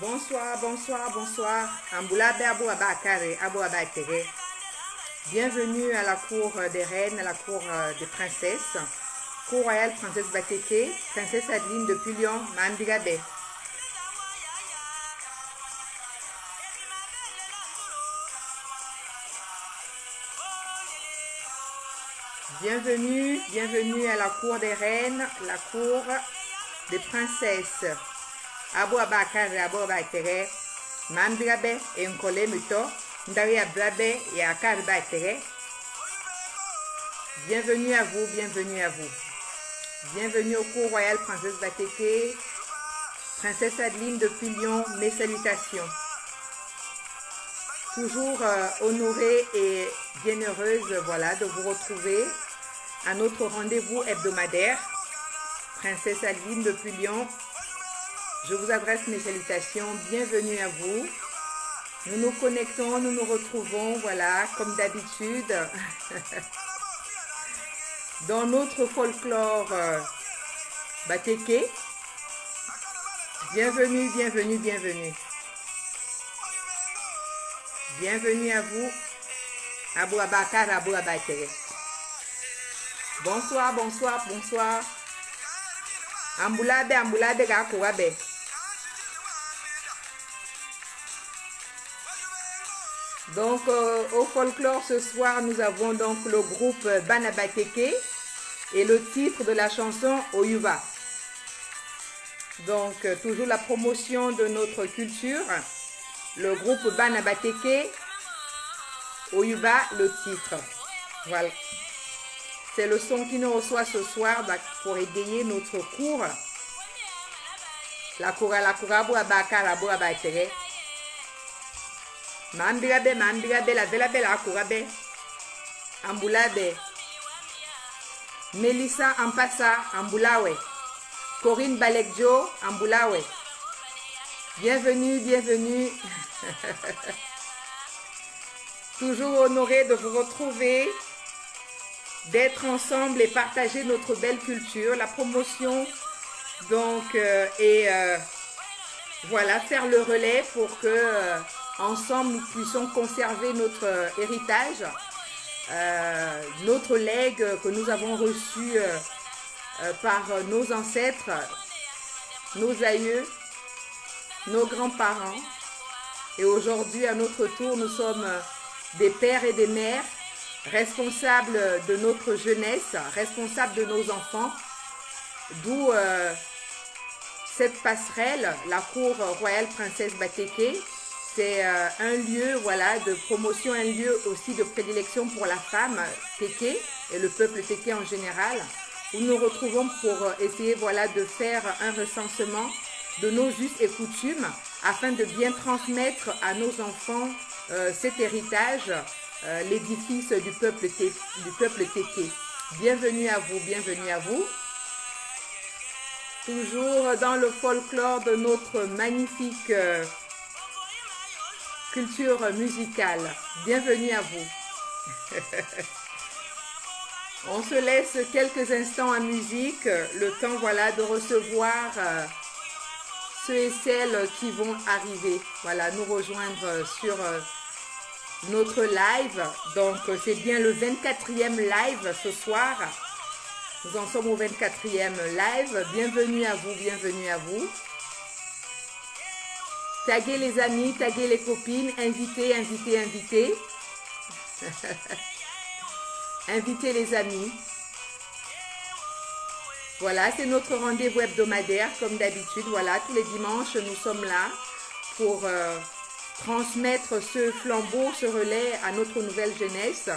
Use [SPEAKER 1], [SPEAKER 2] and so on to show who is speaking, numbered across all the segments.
[SPEAKER 1] Bonsoir, bonsoir, bonsoir. Amboulabe Abou Abakare, Abou Abatere. Bienvenue à la cour des reines, à la cour des princesses. Cour royale princesse Bateke, princesse Adeline de Pulion, Mandigabe. Bienvenue, bienvenue à la cour des reines, la cour des princesses. Abou Abakare, Abou Abatere. Mandigabe et Nkole Muto, Ndari Ablabe et Akar Batere. Bienvenue à vous, bienvenue à vous. Bienvenue au cours royal princesse Bateke, princesse Adeline de Pulion, mes salutations. Toujours honorée et bien heureuse voilà, de vous retrouver à notre rendez-vous hebdomadaire. Princesse Adeline de Pulion, je vous adresse mes salutations, bienvenue à vous. Nous nous connectons, nous nous retrouvons, voilà, comme d'habitude, dans notre folklore Bateke. Bienvenue, bienvenue, bienvenue. Bienvenue à vous, Abou Abakar, Abou Abatere. Bonsoir, bonsoir, bonsoir. Amboulabe, Amboulabe, Gakourabe. Donc, au folklore, ce soir, nous avons donc le groupe Banabateke et le titre de la chanson Oyuba. Donc, toujours la promotion de notre culture. Le groupe Banabateke, Oyuba, le titre. Voilà. C'est le son qui nous reçoit ce soir pour égayer notre cours. La cour Abakar, Abou Abatere. Mambigabe, Mambigabe, la vela bela Akourabe. Amboulabe. Melissa Ampassa, Amboulawe. Corinne Balekjo, Amboulawe. Bienvenue, bienvenue. Toujours honoré de vous retrouver, d'être ensemble et partager notre belle culture, la promotion, donc, et voilà, faire le relais pour que ensemble nous puissions conserver notre héritage, notre legs que nous avons reçu par nos ancêtres, nos aïeux, nos grands-parents. Et aujourd'hui, à notre tour, nous sommes des pères et des mères, responsables de notre jeunesse, responsables de nos enfants, d'où cette passerelle, la cour royale princesse Bateke. C'est un lieu voilà, de promotion, un lieu aussi de prédilection pour la femme Teke et le peuple Teke en général, où nous nous retrouvons pour essayer voilà, de faire un recensement de nos us et coutumes afin de bien transmettre à nos enfants cet héritage, l'édifice du peuple Teke. Bienvenue à vous, bienvenue à vous. Toujours dans le folklore de notre magnifique culture musicale. Bienvenue à vous. On se laisse quelques instants en musique, le temps voilà de recevoir ceux et celles qui vont arriver, voilà, nous rejoindre sur notre live. Donc c'est bien le 24e live ce soir. Nous en sommes au 24e live. Bienvenue à vous, bienvenue à vous. Taguez les amis, taguez les copines, invitez, invitez, invitez. Invitez les amis. Voilà, c'est notre rendez-vous hebdomadaire, comme d'habitude. Voilà, tous les dimanches, nous sommes là pour transmettre ce flambeau, ce relais à notre nouvelle jeunesse.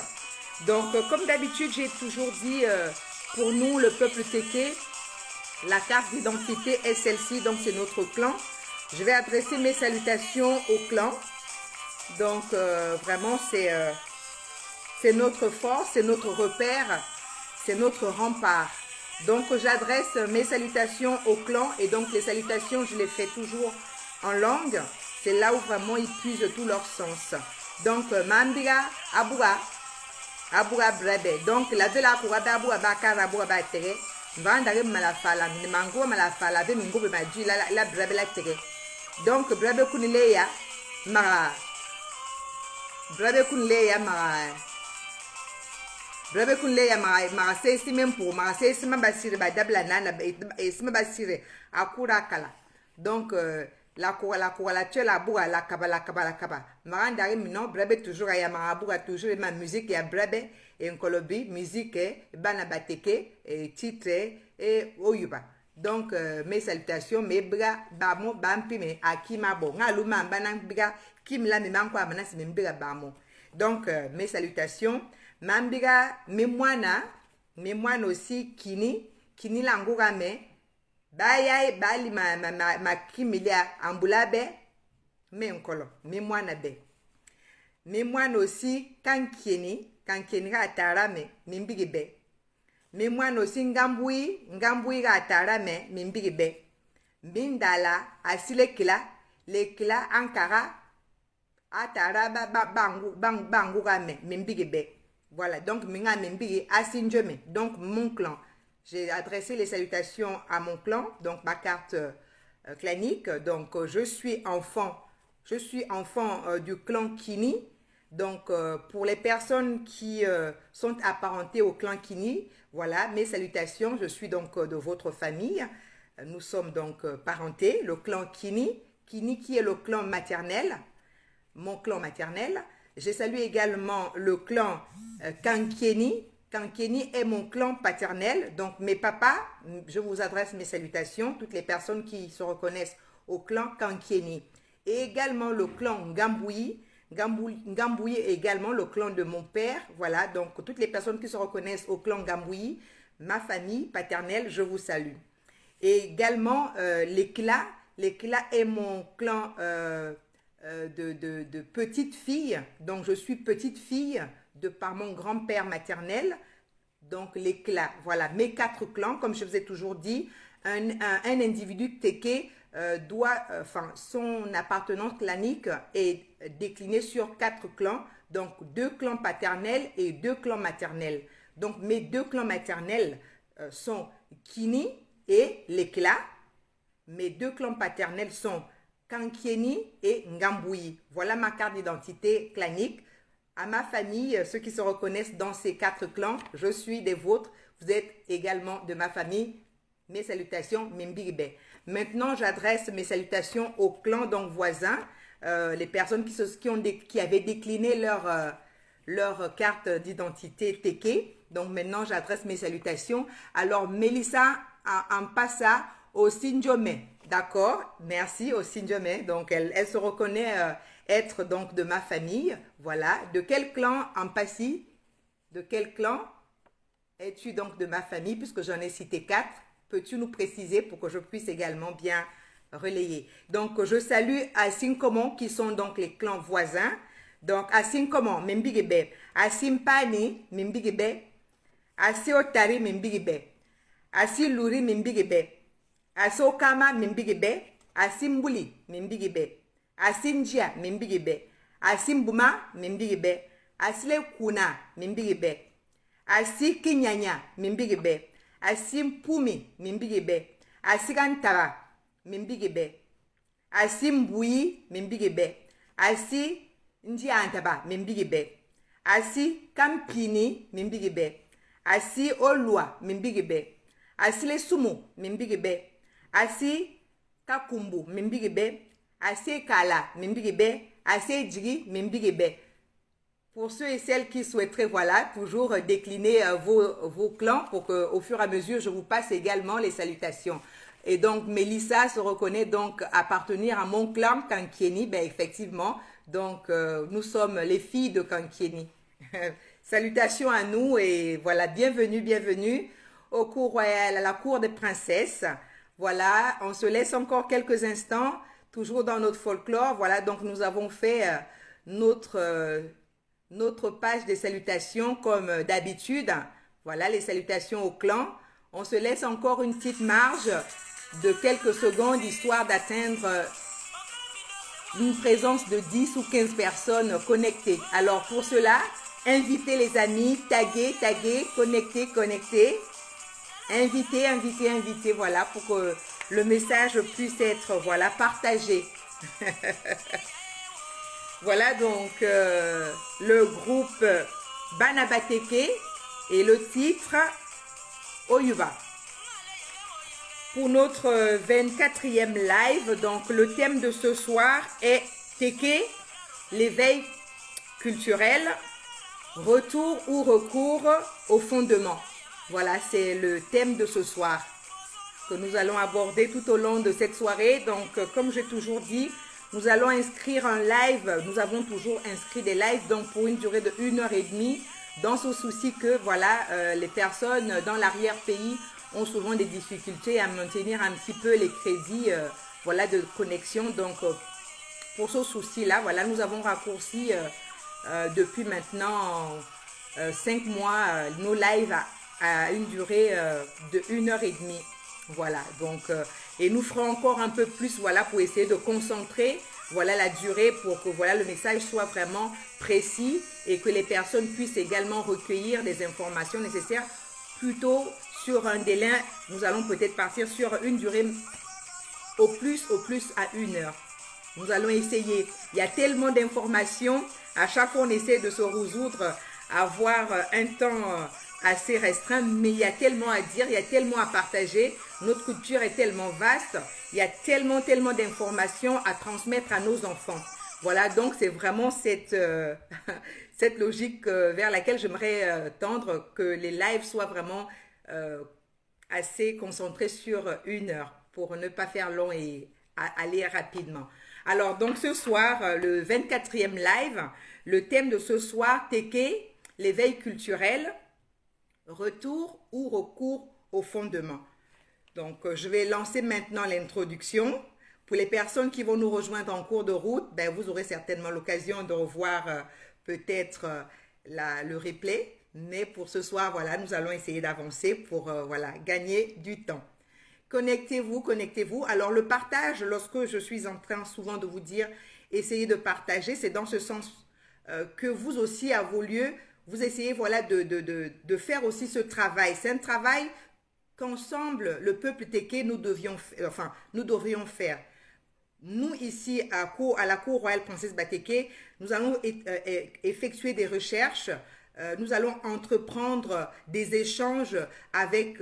[SPEAKER 1] Donc, comme d'habitude, j'ai toujours dit, pour nous, le peuple Teke, la carte d'identité est celle-ci, donc c'est notre clan. Je vais adresser mes salutations au clan. Donc, vraiment, c'est notre force, c'est notre repère, c'est notre rempart. Donc, j'adresse mes salutations au clan. Et donc, les salutations, je les fais toujours en langue. C'est là où vraiment ils puisent tout leur sens. Donc, Mandira, Aboua, Aboua Brebe. Donc, la de la Kourabe, Aboua Bakar, Aboua Batere. Vandare Malafala, Mango Malafala, Mingo Badi, la Brebe la Tere. Donc, Brabe Kunileya, Mara. Brabe Kunileya, Mara. Brabe Kunileya, Mara, c'est ici même pour Mara, c'est ici même basire, Badabla Nana, et ici même basire, Akura Kala. Donc, la tue la boua, la kaba. Marandari, non, Brabe toujours, il y a Maraboua, toujours, ma musique, il y a Brabe, et un colobi, musique, Banabateke, et titre, et Oyuba. Donc, mes salutations, mes bras, bamo, bampi, mais à qui m'a bon. Ngaluma, banang, biga, qui me l'a mis, manqua, manas, mes bras, bamo. Donc, mes salutations. Mambiga, mes moines aussi, kini langoura, mais, baya, bali, ma kimilia, ambulabe, mais un colo, mes moines be. Mes moines aussi, kankini, atara, mais, be. Mais moi aussi ngambui ga tara me mimbiribe mbindala asile kila le kila ankara atara bangu ga me mimbiribe. Voilà, donc minga mimbiri asinjeme. Donc mon clan, j'ai adressé les salutations à mon clan, donc ma carte clanique. Donc je suis enfant du clan Kini. Donc, pour les personnes qui sont apparentées au clan Kini, voilà, mes salutations, je suis donc de votre famille. Nous sommes donc parentés, le clan Kini. Kini qui est le clan maternel, mon clan maternel. Je salue également le clan Kankieni. Kankieni est mon clan paternel. Donc, mes papas, je vous adresse mes salutations, toutes les personnes qui se reconnaissent au clan Kankieni. Et également le clan Ngambouyi. Ngambouyi est également le clan de mon père. Voilà, donc toutes les personnes qui se reconnaissent au clan Ngambouyi, ma famille paternelle, je vous salue. Et également l'éclat. L'éclat est mon clan de petite fille. Donc je suis petite fille par mon grand-père maternel. Donc l'éclat, voilà, mes 4 clans, comme je vous ai toujours dit, un individu teke son appartenance clanique est déclinée sur 4 clans, donc 2 clans paternels et 2 clans maternels. Donc mes 2 clans maternels sont Kini et l'éclat. Mes 2 clans paternels sont Kankieni et Ngambouyi. Voilà ma carte d'identité clanique. À ma famille, ceux qui se reconnaissent dans ces 4 clans, je suis des vôtres. Vous êtes également de ma famille. Mes salutations, Mimbiribe. Maintenant, j'adresse mes salutations aux clans donc voisins, les personnes qui avaient décliné leur carte d'identité Teke. Donc maintenant, j'adresse mes salutations. Alors, Mélissa Ampassa au Sinjome. D'accord, merci au Sinjome. Donc, elle se reconnaît être donc de ma famille. Voilà. De quel clan Ampassi? De quel clan es-tu donc de ma famille? Puisque j'en ai cité 4. Peux-tu nous préciser pour que je puisse également bien relayer? Donc, je salue Asinkomon, qui sont donc les clans voisins. Donc, Asinkomon, Mimbigebe. Asimpani, Mimbigebe. Asiotari, Mimbigebe. Asiluri, Mimbigebe. Asokama, Mimbigebe. Asimbuli, Mimbigebe. Asinjia, Mimbigebe. Asimbuma, Mimbigebe. Asilekuna, Mimbigebe. Asikinyanya, Mimbigebe. Asimpumi, Mimbigebe. Asigantara, Mimbigebe. Asimbuyi, Mimbigebe. Asi Ndiantaba, Mimbigebe. Asi Kampini, Mimbigebe. Asi Olua, Mimbigebe. Asi Lesumu, Mimbigebe. Asi Kakumbu, Mimbigebe. Asi Kala, Mimbigebe. Asi Djigi, Mimbigebe. Pour ceux et celles qui souhaiteraient, voilà, toujours décliner vos clans pour qu'au fur et à mesure, je vous passe également les salutations. Et donc, Mélissa se reconnaît donc appartenir à mon clan Kankieni. Ben, effectivement, donc, nous sommes les filles de Kankieni. Salutations à nous et voilà, bienvenue au cour royal, à la cour des princesses. Voilà, on se laisse encore quelques instants, toujours dans notre folklore. Voilà, donc nous avons fait notre page des salutations comme d'habitude. Voilà les salutations au clan. On se laisse encore une petite marge de quelques secondes histoire d'atteindre une présence de 10 ou 15 personnes connectées. Alors pour cela, invitez les amis, taguez, connectez. Invitez, voilà, pour que le message puisse être, voilà, partagé. Voilà donc le groupe Banabateke et le titre Oyuba. Pour notre 24e live, donc le thème de ce soir est Teke, l'éveil culturel, retour ou recours au fondement. Voilà, c'est le thème de ce soir que nous allons aborder tout au long de cette soirée. Donc, comme j'ai toujours dit, nous allons inscrire un live. Nous avons toujours inscrit des lives donc pour une durée de 1h30 dans ce souci que voilà, les personnes dans l'arrière-pays ont souvent des difficultés à maintenir un petit peu les crédits voilà, de connexion. Donc, pour ce souci-là, voilà, nous avons raccourci depuis maintenant 5 mois nos lives à une durée de 1h30. Voilà, donc, et nous ferons encore un peu plus, voilà, pour essayer de concentrer, voilà, la durée pour que, voilà, le message soit vraiment précis et que les personnes puissent également recueillir des informations nécessaires plutôt sur un délai. Nous allons peut-être partir sur une durée au plus à 1 heure. Nous allons essayer. Il y a tellement d'informations. À chaque fois, on essaie de se résoudre à avoir un temps assez restreint, mais il y a tellement à dire, il y a tellement à partager. Notre culture est tellement vaste. Il y a tellement d'informations à transmettre à nos enfants. Voilà, donc c'est vraiment cette, cette logique vers laquelle j'aimerais tendre, que les lives soient vraiment assez concentrés sur 1 heure pour ne pas faire long et aller rapidement. Alors, donc ce soir, le 24e live, le thème de ce soir, Teke, l'éveil culturel, retour ou recours au fondement. Donc, je vais lancer maintenant l'introduction. Pour les personnes qui vont nous rejoindre en cours de route, ben, vous aurez certainement l'occasion de revoir peut-être le replay. Mais pour ce soir, voilà, nous allons essayer d'avancer pour voilà, gagner du temps. Connectez-vous, connectez-vous. Alors, le partage, lorsque je suis en train souvent de vous dire, essayez de partager, c'est dans ce sens que vous aussi, à vos lieux, vous essayez voilà, de faire aussi ce travail. C'est un travail qu'ensemble, le peuple Teke, nous devrions faire. Nous, ici, à la Cour royale Princesse Bateke, nous allons effectuer des recherches. Nous allons entreprendre des échanges avec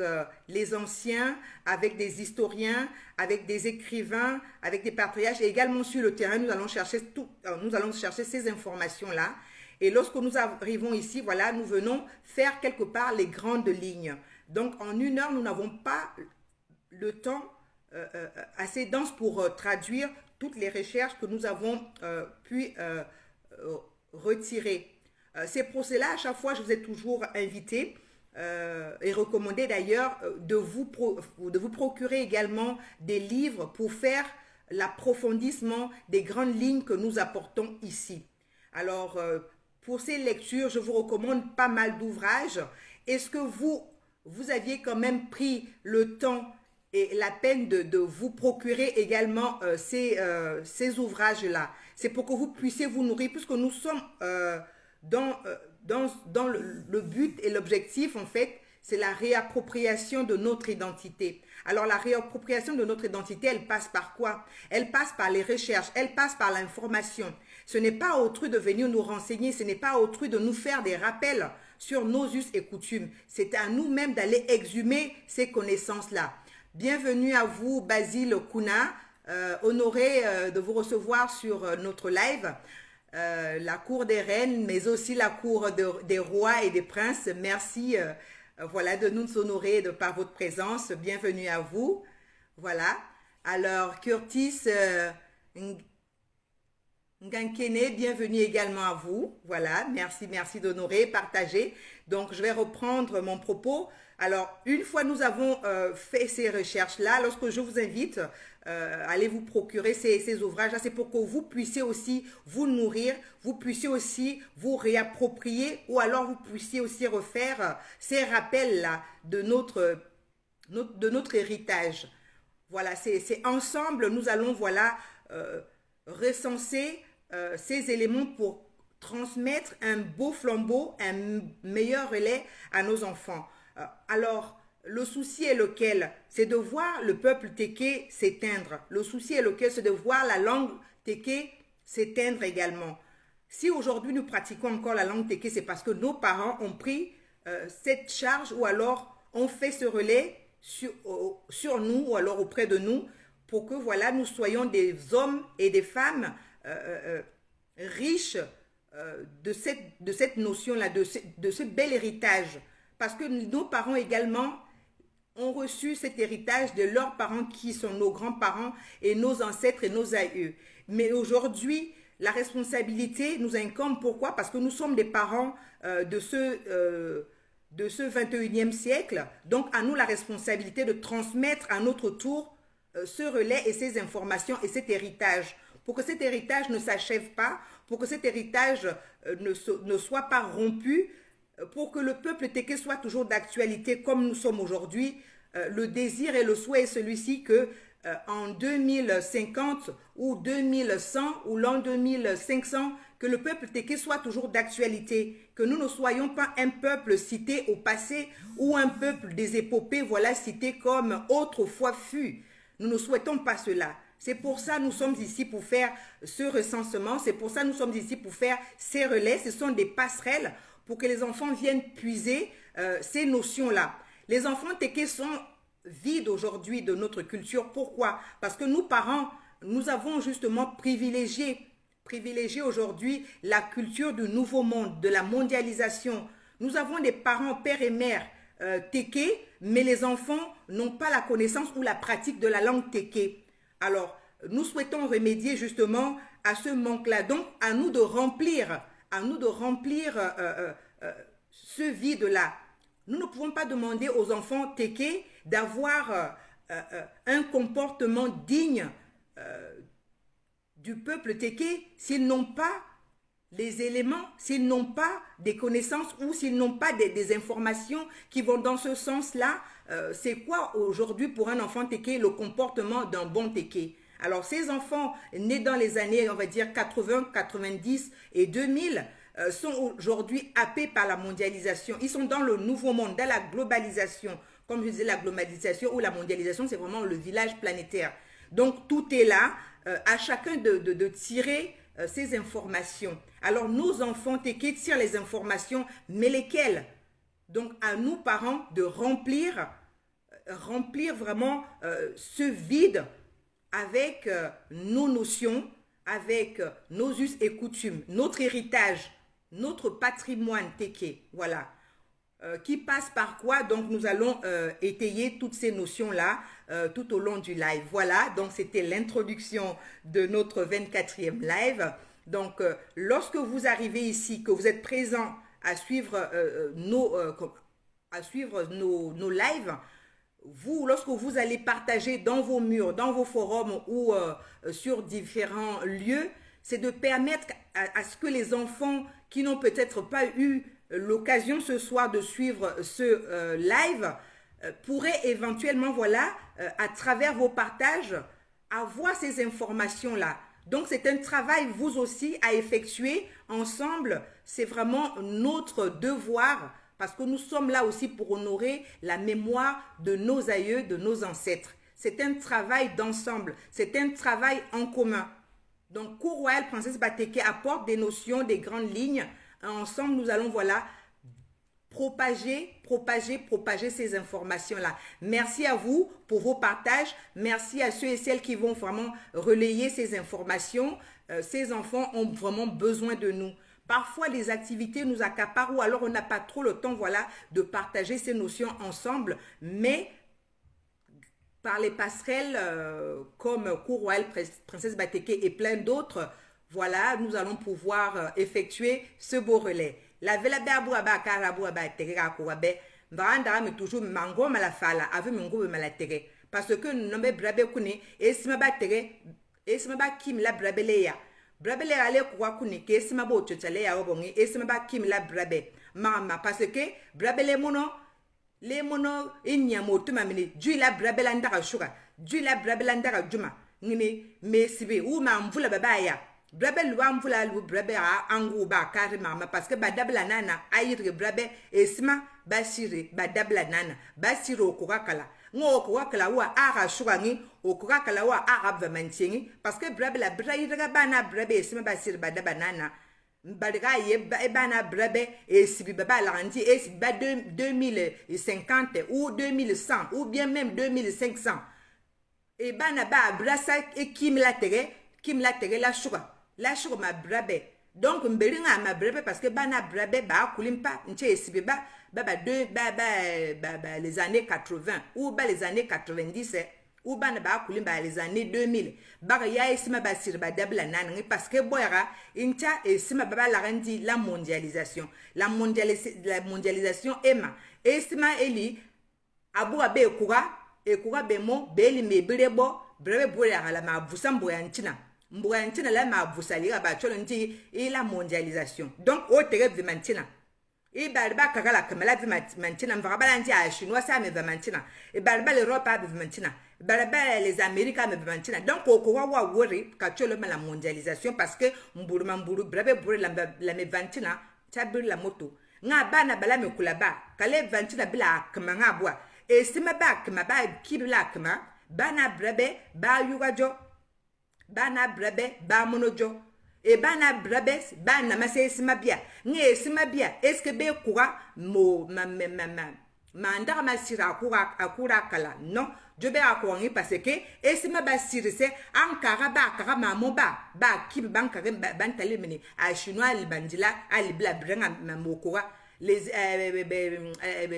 [SPEAKER 1] les anciens, avec des historiens, avec des écrivains, avec des patriarches et également sur le terrain, nous allons chercher ces informations-là. Et lorsque nous arrivons ici, voilà, nous venons faire quelque part les grandes lignes. Donc, en 1 heure, nous n'avons pas le temps assez dense pour traduire toutes les recherches que nous avons pu retirer. Ces procès-là, à chaque fois, je vous ai toujours invité et recommandé d'ailleurs de vous procurer également des livres pour faire l'approfondissement des grandes lignes que nous apportons ici. Alors, pour ces lectures, je vous recommande pas mal d'ouvrages. Est-ce que vous aviez quand même pris le temps et la peine de vous procurer également ces ouvrages-là? C'est pour que vous puissiez vous nourrir, puisque nous sommes dans le but et l'objectif, en fait, c'est la réappropriation de notre identité. Alors, la réappropriation de notre identité, elle passe par quoi? Elle passe par les recherches, elle passe par l'information. Ce n'est pas à autrui de venir nous renseigner, ce n'est pas à autrui de nous faire des rappels sur nos us et coutumes. C'est à nous-mêmes d'aller exhumer ces connaissances-là. Bienvenue à vous, Basile Kuna, honoré de vous recevoir sur notre live. La cour des reines, mais aussi la cour des rois et des princes. Merci voilà, de nous honorer par votre présence. Bienvenue à vous. Voilà. Alors, Curtis Ngankene, bienvenue également à vous. Voilà, merci d'honorer, partager. Donc, je vais reprendre mon propos. Alors, une fois nous avons fait ces recherches-là, lorsque je vous invite à aller vous procurer ces ouvrages-là, c'est pour que vous puissiez aussi vous nourrir, vous puissiez aussi vous réapproprier ou alors vous puissiez aussi refaire ces rappels-là de notre héritage. Voilà, c'est ensemble, nous allons voilà, recenser ces éléments pour transmettre un beau flambeau, un meilleur relais à nos enfants. Alors, le souci est lequel? C'est de voir le peuple Téké s'éteindre. Le souci est lequel? C'est de voir la langue Téké s'éteindre également. Si aujourd'hui nous pratiquons encore la langue Téké, c'est parce que nos parents ont pris cette charge ou alors ont fait ce relais sur nous ou alors auprès de nous pour que voilà, nous soyons des hommes et des femmes riches de cette notion-là, de ce bel héritage. Parce que nos parents également ont reçu cet héritage de leurs parents qui sont nos grands-parents et nos ancêtres et nos aïeux. Mais aujourd'hui, la responsabilité nous incombe. Pourquoi? Parce que nous sommes des parents de ce 21e siècle. Donc, à nous la responsabilité de transmettre à notre tour ce relais et ces informations et cet héritage. Pour que cet héritage ne s'achève pas, pour que cet héritage ne soit pas rompu, pour que le peuple Téké soit toujours d'actualité comme nous sommes aujourd'hui, le désir et le souhait est celui-ci que en 2050 ou 2100 ou l'an 2500, que le peuple Téké soit toujours d'actualité, que nous ne soyons pas un peuple cité au passé ou un peuple des épopées, voilà, cité comme autrefois fut. Nous ne souhaitons pas cela. C'est pour ça que nous sommes ici pour faire ce recensement, c'est pour ça que nous sommes ici pour faire ces relais. Ce sont des passerelles pour que les enfants viennent puiser ces notions-là. Les enfants Téké sont vides aujourd'hui de notre culture. Pourquoi? Parce que nous, parents, nous avons justement privilégié aujourd'hui la culture du nouveau monde, de la mondialisation. Nous avons des parents, pères et mères Téké, mais les enfants n'ont pas la connaissance ou la pratique de la langue Téké. Alors, nous souhaitons remédier justement à ce manque-là. Donc, à nous de remplir ce vide-là. Nous ne pouvons pas demander aux enfants Téké d'avoir un comportement digne du peuple Téké s'ils n'ont pas les éléments, s'ils n'ont pas des connaissances ou s'ils n'ont pas des informations qui vont dans ce sens-là. C'est quoi aujourd'hui pour un enfant Téké le comportement d'un bon Téké? Alors ces enfants nés dans les années, on va dire 80, 90 et 2000 sont aujourd'hui happés par la mondialisation. Ils sont dans le nouveau monde, dans la globalisation. Comme je disais, la globalisation ou la mondialisation, c'est vraiment le village planétaire. Donc tout est là, à chacun de tirer ces informations. Alors nos enfants Téké tirent les informations, mais lesquelles? Donc à nous parents de remplir vraiment ce vide avec nos notions, avec nos us et coutumes, notre héritage, notre patrimoine Téké, voilà. Qui passe par quoi? Donc nous allons étayer toutes ces notions-là tout au long du live. Voilà, donc c'était l'introduction de notre 24e live. Donc lorsque vous arrivez ici, que vous êtes présent à suivre nos lives, lorsque vous allez partager dans vos murs, dans vos forums ou sur différents lieux, c'est de permettre à ce que les enfants qui n'ont peut-être pas eu l'occasion ce soir de suivre ce live pourraient éventuellement, voilà, à travers vos partages, avoir ces informations-là. Donc, c'est un travail, vous aussi, à effectuer ensemble. C'est vraiment notre devoir parce que nous sommes là aussi pour honorer la mémoire de nos aïeux, de nos ancêtres. C'est un travail d'ensemble, c'est un travail en commun. Donc, Cour royale Princesse Batéké apporte des notions, des grandes lignes. Ensemble, nous allons, voilà, propager ces informations-là. Merci à vous pour vos partages. Merci à ceux et celles qui vont vraiment relayer ces informations. Ces enfants ont vraiment besoin de nous. Parfois, les activités nous accaparent ou alors on n'a pas trop le temps, voilà, de partager ces notions ensemble. Mais par les passerelles comme Cour royale Princesse Batéké et plein d'autres, voilà, nous allons pouvoir effectuer ce beau relais. La vela be abu aba kara abu aba tege ka ko be mbanda me toujours mango malafala avec mango malatege parce que nous be brabe kuni esima ba tege esima ba kim la brabele ya brabele ale ko kuni ke esima bo tchale ya obongi esima ba kim la brabe mama parce que brabele mono le mono inyamo tuma mini du la brabela ndaka shuga du la brabela ndaka juma ngini me sibe ou ma mvula baba ya brabe luwa mvula lu brabe a angu ba kare mama parce que badabla nana ayire brabe esma basire badabla nana basire okokakala ngo okokakala wa ara shugangi okokakala wa ara vamantingi parce que brabe la braira bana brabe esima basire badaba nana mbaliga ye bana brabe esibi baba lanti esibi ba 2050 ou 2100 ou bien même 2500 et bana ba brasa e kim la tege la shuga ma brabe donc mbelinga ma brabe parce que bana brabe ba kulimpa nche esibi ba les années 80 ou les années 90 ou bana ba kulimba les années 2000 ba ya esima ba sir ba dabla nan parce que boyara incha esima baba la rendi la mondialisation ema esima eli abu abe ekura bemo beli mebirebo brebe boya la ma vusambo ya nchina mbo ya nchina la ma vusaliga ba cholo nti la mondialisation donc o tere vimantina e balba kagala kamala vimantina mvabala nti a chinois sa me vimantina e balba l'Europe a vimantina balba les Américains me vimantina donc o ko wa wori ka cholo la mondialisation parce que mburu brebe bore la me vimantina tabir la moto nga bana bala me kulaba kale vimantina bila kamanga bwa e sima ba kama ba kibla kama bana brebe ba yugajo bana brebe ba monojo e bana brebe bana mase sima bia nge sima bia est-ce que be kura mo manda masira akura kala non je be akongi parce que e sima ba sirise ankara ba kara mamo ba kib banka ban talimini a chinois libandila ali bla brenga mamokura les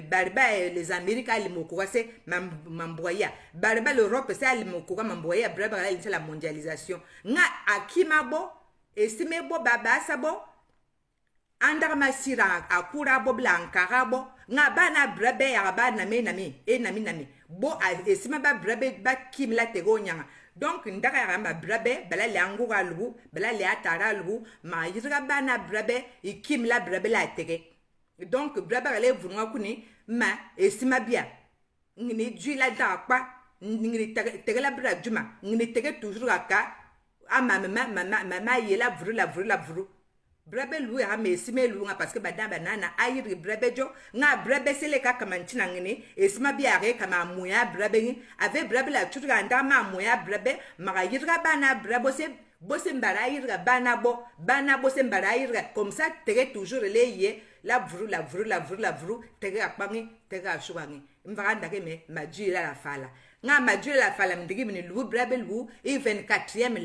[SPEAKER 1] barba les Américains les mokura c'est mamboya barba l'Europe c'est les mokura mamboya barba c'est la mondialisation nga akimabo estimebo baba sabo andar masira akura bo blanca rabo nga bana brabe ya bana nami bo estima ba brabe ba kimla tegonyanga donc ndaka ya ma brabe bala le angura lubu bala le atara lubu ma yira bana brabe ikimla brabe la tege donc braba le vunwa kuni ma esima bia ngini dju la dakpa ngini tege la bra juma ngini tege toujours aka mama yela vru brabe lu ya me esima lu nga parce que badamba nana ayiri brabe jo nga brabe sele ka kamantina ngini esima bia re kama muya brabe ngi ave brabe la toujours ndama muya brabe ma yira bana brabo se bosse mbara yira bana bosse mbara yira comme ça tege toujours leye la vru tege akpangi tege ashuwangi mvaranda ke ma dju la fala nga ma dju la fala mdigi mini lu brabe lu e 24e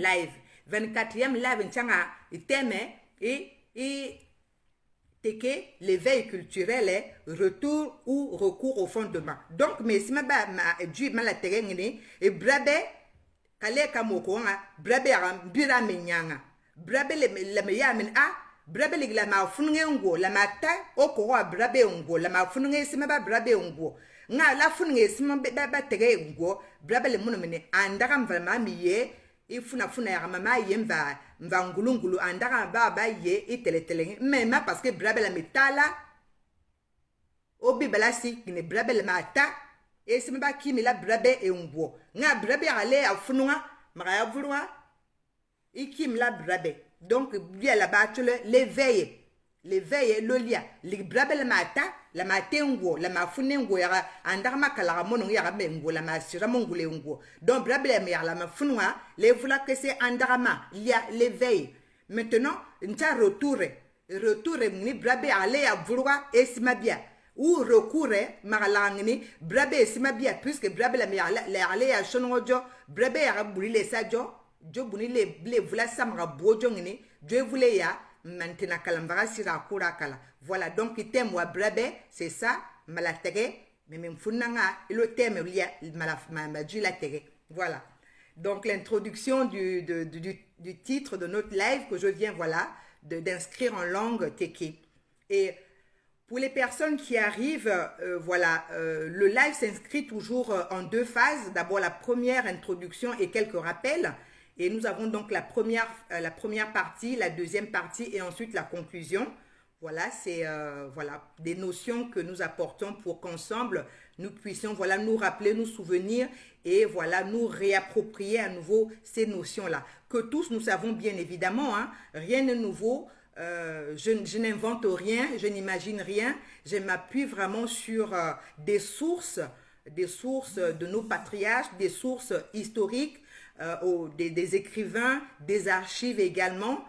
[SPEAKER 1] live nchanga iteme et teke l'éveil culturel retour ou recours au fondement donc mais si ma dju mala tege ngini e brabe kale kamoko nga brabe aram bira menyanga brabe le meyamin brabe ligla ma fununge ngo la mata okoro brabe ngo la ma fununge sima ba brabe ngo nga la fununge sima ba tege ngo brabe le muno mene andaka mva miye ifuna ya mama ye mva ngulungulu andaka ba ye iteletele mema parce que brabe la metala obi balasi kine brabe le mata e sima ba kimi la brabe ngo nga brabe ale afununga mara vulwa ikim la brabe donc bien la batule l'éveil lolia li brabe la mata la matengo la mafunengo ya andarma kala mono ya mengo la masira mongule ngo donc brabe la mafunwa les vula que c'est andarma il y a l'éveil maintenant nta retour ni brabe ale ya vulwa esmabia ou recours maralangni brabe esmabia puisque brabe la ale ya shongojo brabe ya bulile sajo jo buni le vula samra bojo ngini jo voulait ya maintenant kalambara sira kura kala voilà donc thème wa brabe c'est ça malatege mais même funanga le thème lié ma dju la tege voilà donc l'introduction du titre de notre live que je viens d'inscrire en langue teke. Et pour les personnes qui arrivent, le live s'inscrit toujours en deux phases. D'abord la première introduction et quelques rappels. Et nous avons donc la première partie, la deuxième partie et ensuite la conclusion. Voilà, c'est des notions que nous apportons pour qu'ensemble, nous puissions nous rappeler, nous souvenir et nous réapproprier à nouveau ces notions-là. Que tous nous savons bien évidemment, rien de nouveau je n'invente rien, je n'imagine rien. Je m'appuie vraiment sur des sources de nos patriarches, des sources historiques, des écrivains, des archives également.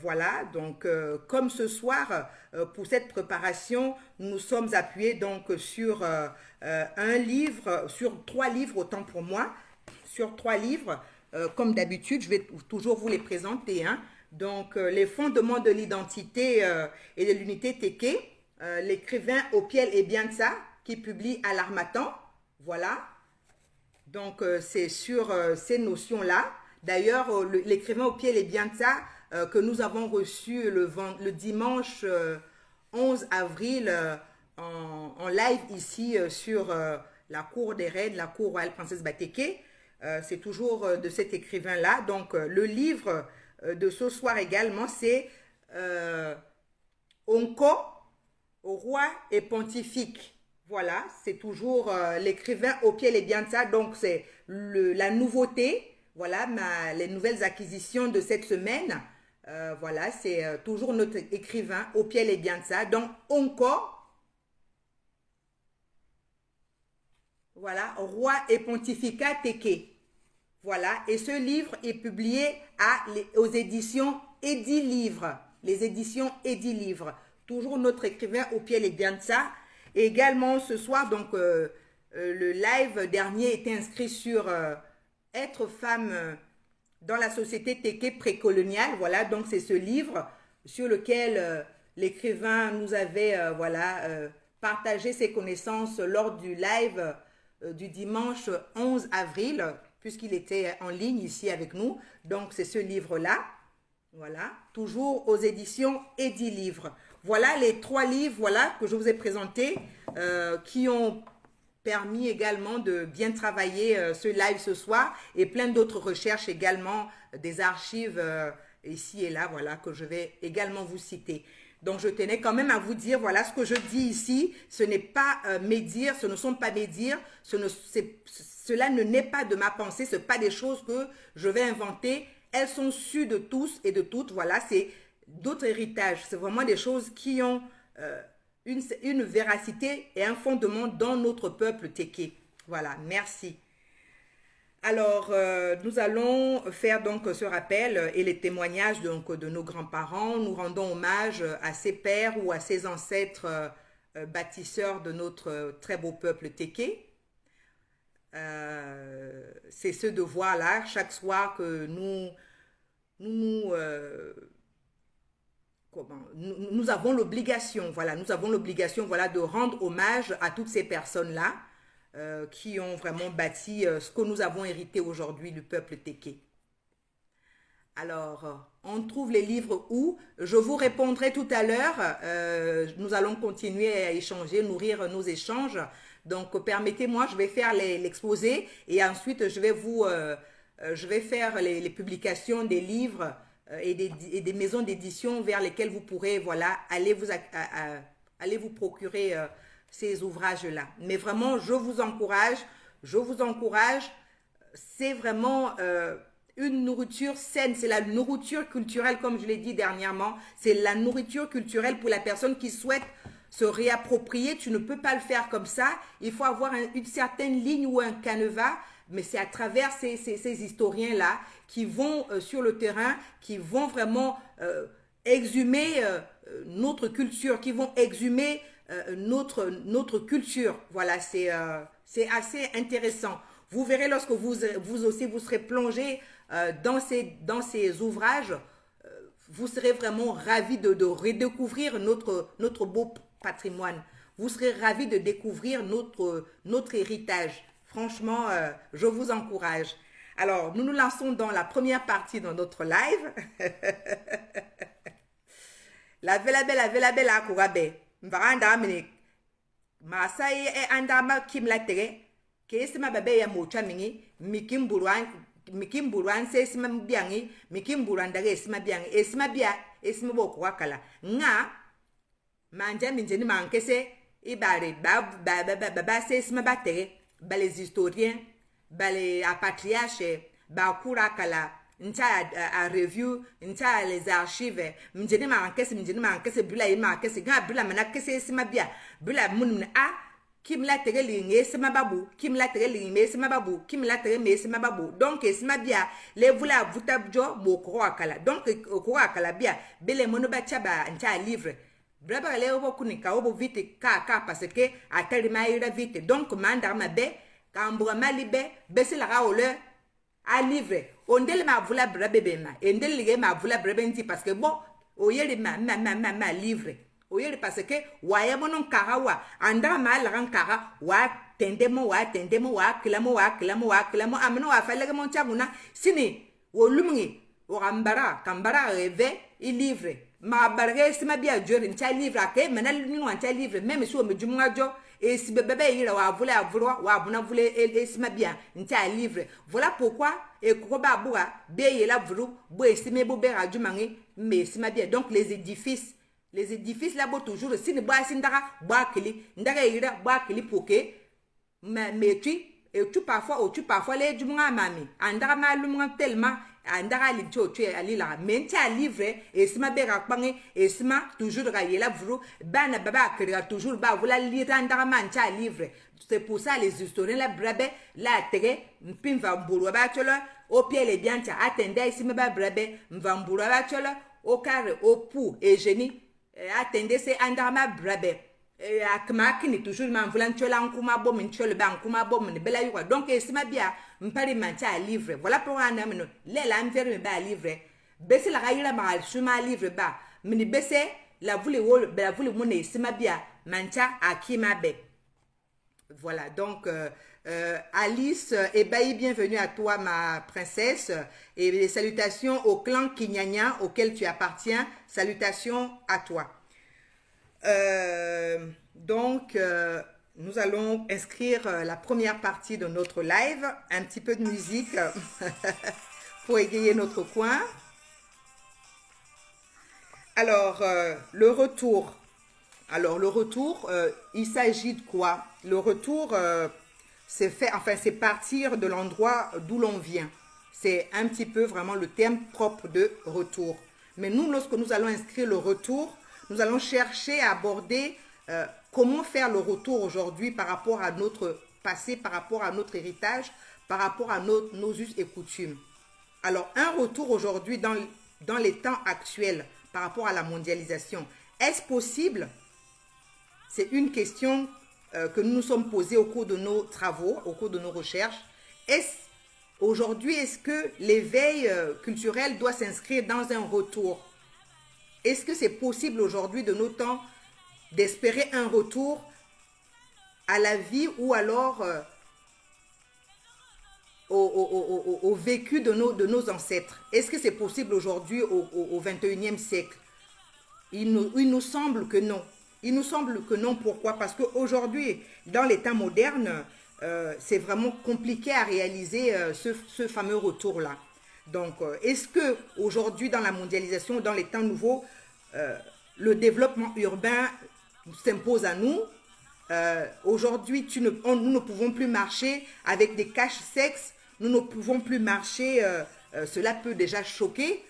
[SPEAKER 1] Voilà, donc comme ce soir, pour cette préparation, nous sommes appuyés donc sur un livre, sur 3 livres autant pour moi, sur 3 livres. Comme d'habitude, je vais toujours vous les présenter. Hein. Donc, les fondements de l'identité et de l'unité Téké, l'écrivain Opiel Ebiansa qui publie à l'Harmattan. Voilà. Donc, c'est sur ces notions-là. D'ailleurs, l'écrivain Opiel Ebiansa que nous avons reçu le dimanche 11 avril en live ici sur la cour des reines, la cour royale princesse Batéké. C'est toujours de cet écrivain-là. Donc, le livre de ce soir également, c'est Onko, roi et pontifique. Voilà, c'est toujours l'écrivain Opiel Ebiansa. Donc, c'est la nouveauté. Voilà, les nouvelles acquisitions de cette semaine. Voilà, c'est toujours notre écrivain Opiel Ebiansa. Donc, Onko, voilà, roi et pontificat Téké. Voilà, et ce livre est publié aux éditions Edilivre. Les éditions Edilivre. Toujours notre écrivain Opiel Ebiansa. Et également ce soir, donc, le live dernier était inscrit sur Être femme dans la société Téké précoloniale. Voilà, donc c'est ce livre sur lequel l'écrivain nous avait partagé ses connaissances lors du live du dimanche 11 avril, puisqu'il était en ligne ici avec nous. Donc, c'est ce livre-là. Voilà, toujours aux éditions Edilivre. Voilà les 3 livres que je vous ai présentés qui ont permis également de bien travailler ce live ce soir et plein d'autres recherches également, des archives ici et là, voilà, que je vais également vous citer. Donc, je tenais quand même à vous dire, voilà, ce que je dis ici, ce n'est pas mes dires, ce ne sont pas mes dires, cela ne naît pas de ma pensée, ce ne sont pas des choses que je vais inventer, elles sont sues de tous et de toutes, voilà, c'est d'autres héritages, c'est vraiment des choses qui ont une véracité et un fondement dans notre peuple Téké. Voilà, merci. Alors, nous allons faire donc ce rappel et les témoignages donc, de nos grands-parents. Nous rendons hommage à ces pères ou à ces ancêtres bâtisseurs de notre très beau peuple Téké. C'est ce devoir-là, chaque soir que nous avons l'obligation, voilà, de rendre hommage à toutes ces personnes-là qui ont vraiment bâti ce que nous avons hérité aujourd'hui du peuple Téké. Alors, on trouve les livres où? Je vous répondrai tout à l'heure. Nous allons continuer à échanger, nourrir nos échanges. Donc, permettez-moi, je vais faire l'exposé et ensuite, je vais faire les publications des livres et des maisons d'édition vers lesquelles vous pourrez aller vous procurer ces ouvrages-là. Mais vraiment, je vous encourage. C'est vraiment une nourriture saine. C'est la nourriture culturelle, comme je l'ai dit dernièrement. C'est la nourriture culturelle pour la personne qui souhaite se réapproprier. Tu ne peux pas le faire comme ça. Il faut avoir une certaine ligne ou un canevas. Mais c'est à travers ces historiens-là qui vont sur le terrain, qui vont vraiment exhumer notre culture, qui vont exhumer notre culture. Voilà, c'est assez intéressant. Vous verrez lorsque vous aussi vous serez plongé dans ces ouvrages, vous serez vraiment ravis de redécouvrir notre beau patrimoine. Vous serez ravis de découvrir notre héritage. Franchement, je vous encourage. Alors, nous nous lançons dans la première partie de notre live. La belle akourabe. Mvaranda amene. Masai e andama kim latere. Kesima babe ya mocha mingi. Mikim buruan se esima biangi. Mikim buruan dage esima biangi. Esima bia esima boko wakala. Nga manja minjeni mankese ibare ba se esima batere. Les historiens, les patriarches, Bakura Kala, à review, les archives, m'jeni ma encaisse, bula ma encaisse, bula mana kese sima bia, bula mun a, kim la tere linge sima babu, kim la tere linge sima babu, kim la tere me sima babu. Donc sima bia, les vula vuta jo bo koro akala. Donc koro akala bia, bele monoba chaba ncha livre. Braba le obo kunika obo vite ka parce que atari ma ira vite. Donc mandar ma be, ka ambura malibe, besi la raole à livre. On dele ma vula brabe bema, endele lige ma vula brabe nti parce que bon, oyeli ma livre. Oyeli parce que waya monon karawa, andara ma la ran kara wa tendemo wa kilamo ameno wa fallege mon chamuna sini wo lumungi wo kambara reve i livre. Ma barre sima bia jori ncha livre ake menal ni ncha livre même si o me jumunga jo et si bébé il wa voulu avoir wa buna voulu et sima bia ncha livre. Voilà pourquoi et koba boura be la vulu bo esime bo be rajumangi mais sima bia. Donc les édifices là bo toujours si ne ba sindara ba kili ndara ira ba kili poké mais tu parfois les jumunga mami andara malumanga tellement andara li tu ali la menta livre et sima be rakpangi et sima toujours ra yela vuru bana baba kira toujours ba vula lire andara mancha livre. C'est pour ça les historiens la brabe la tege mpimva mburu ba chola au pied les bien ta attendait sima ba brabe mvamburu ba chola au carré au pou et génie attendez c'est andara ma brabe akmakini toujours man voulant chola nkuma bom nchole ba nkuma bom ne bela yuwa. Donc sima bia mpari mancha livre. Voilà pour un homme les la mfere ba livre bese la gaira ma suma livre ba mini bese la voulait mon sima bia mancha akima be. Voilà donc Alice Ebaï, bienvenue à toi ma princesse et les salutations au clan Kinyanya auquel tu appartiens. Salutations à toi. Donc nous allons inscrire la première partie de notre live, un petit peu de musique pour égayer notre coin. Alors le retour, il s'agit de quoi? Le retour c'est partir de l'endroit d'où l'on vient. C'est un petit peu vraiment le terme propre de retour. Mais nous, lorsque nous allons inscrire le retour, nous allons chercher à aborder comment faire le retour aujourd'hui par rapport à notre passé, par rapport à notre héritage, par rapport à nos us et coutumes. Alors, un retour aujourd'hui dans les temps actuels par rapport à la mondialisation, est-ce possible? C'est une question que nous nous sommes posées au cours de nos travaux, au cours de nos recherches. Aujourd'hui, est-ce que l'éveil culturel doit s'inscrire dans un retour? Est-ce que c'est possible aujourd'hui de nos temps d'espérer un retour à la vie ou alors au vécu de nos ancêtres? Est-ce que c'est possible aujourd'hui au 21e siècle? Il nous semble que non. Il nous semble que non. Pourquoi? Parce qu'aujourd'hui, dans les temps modernes, c'est vraiment compliqué à réaliser ce fameux retour-là. Donc, est-ce que aujourd'hui dans la mondialisation, dans les temps nouveaux, le développement urbain s'impose à nous? Aujourd'hui, nous ne pouvons plus marcher avec des caches-sexes, nous ne pouvons plus marcher, cela peut déjà choquer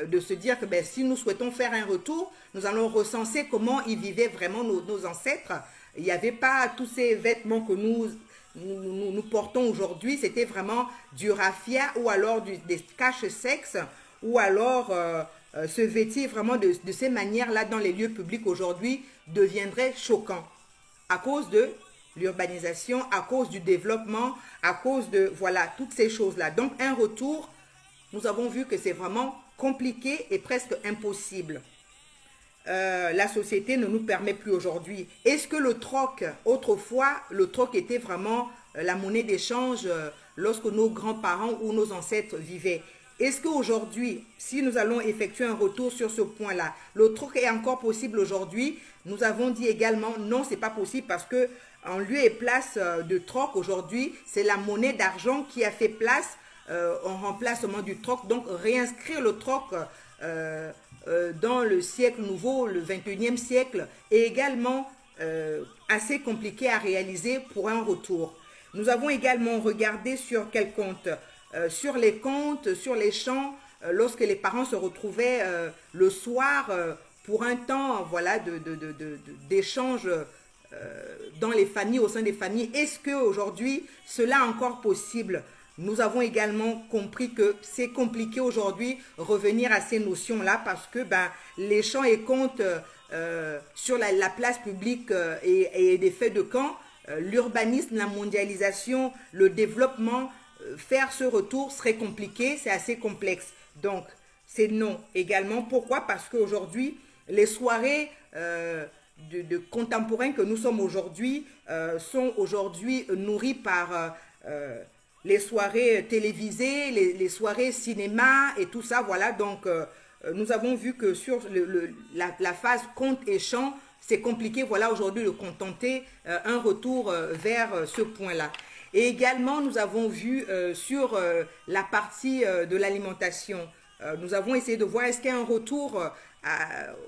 [SPEAKER 1] de se dire que si nous souhaitons faire un retour, nous allons recenser comment ils vivaient vraiment nos ancêtres. Il n'y avait pas tous ces vêtements que nous portons aujourd'hui, c'était vraiment du raffia ou alors des caches-sexes ou alors se vêtir vraiment de ces manières-là dans les lieux publics aujourd'hui deviendrait choquant à cause de l'urbanisation, à cause du développement, à cause de, voilà, toutes ces choses-là. Donc, un retour, nous avons vu que c'est vraiment compliqué et presque impossible. La société ne nous permet plus aujourd'hui. Est-ce que le troc, autrefois, le troc était vraiment la monnaie d'échange lorsque nos grands-parents ou nos ancêtres vivaient? Est-ce qu'aujourd'hui, si nous allons effectuer un retour sur ce point-là, le troc est encore possible aujourd'hui? Nous avons dit également non, c'est pas possible parce que en lieu et place de troc aujourd'hui, c'est la monnaie d'argent qui a fait place en remplacement du troc. Donc réinscrire le troc dans le siècle nouveau, le 21e siècle, est également assez compliqué à réaliser pour un retour. Nous avons également regardé sur quel compte sur les contes, sur les chants, lorsque les parents se retrouvaient le soir pour un temps voilà, d'échange dans les familles, au sein des familles. Est-ce qu'aujourd'hui, cela est encore possible? Nous avons également compris que c'est compliqué aujourd'hui revenir à ces notions-là parce que les chants et contes sur la place publique et des faits de camp, l'urbanisme, la mondialisation, le développement, faire ce retour serait compliqué, c'est assez complexe. Donc, c'est non également. Pourquoi? Parce qu'aujourd'hui, les soirées de contemporains que nous sommes aujourd'hui sont aujourd'hui nourries par les soirées télévisées, les soirées cinéma et tout ça. Voilà, donc nous avons vu que sur la phase conte et chant, c'est compliqué, voilà, aujourd'hui de contenter un retour vers ce point-là. Et également, nous avons vu sur la partie de l'alimentation, nous avons essayé de voir est-ce qu'il y a un retour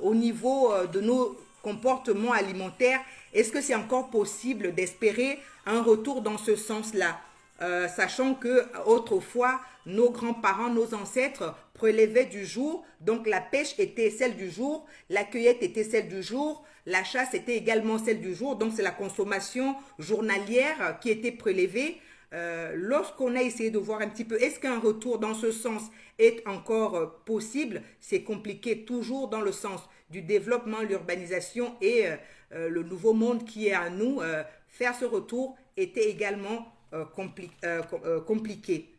[SPEAKER 1] au niveau de nos comportements alimentaires. Est-ce que c'est encore possible d'espérer un retour dans ce sens-là? Sachant que autrefois, nos grands-parents, nos ancêtres prélevaient du jour, donc la pêche était celle du jour, la cueillette était celle du jour, la chasse était également celle du jour, donc c'est la consommation journalière qui était prélevée. Lorsqu'on a essayé de voir un petit peu, est-ce qu'un retour dans ce sens est encore possible? C'est compliqué, toujours dans le sens du développement, l'urbanisation et le nouveau monde qui est à nous. Faire ce retour était également compliqué.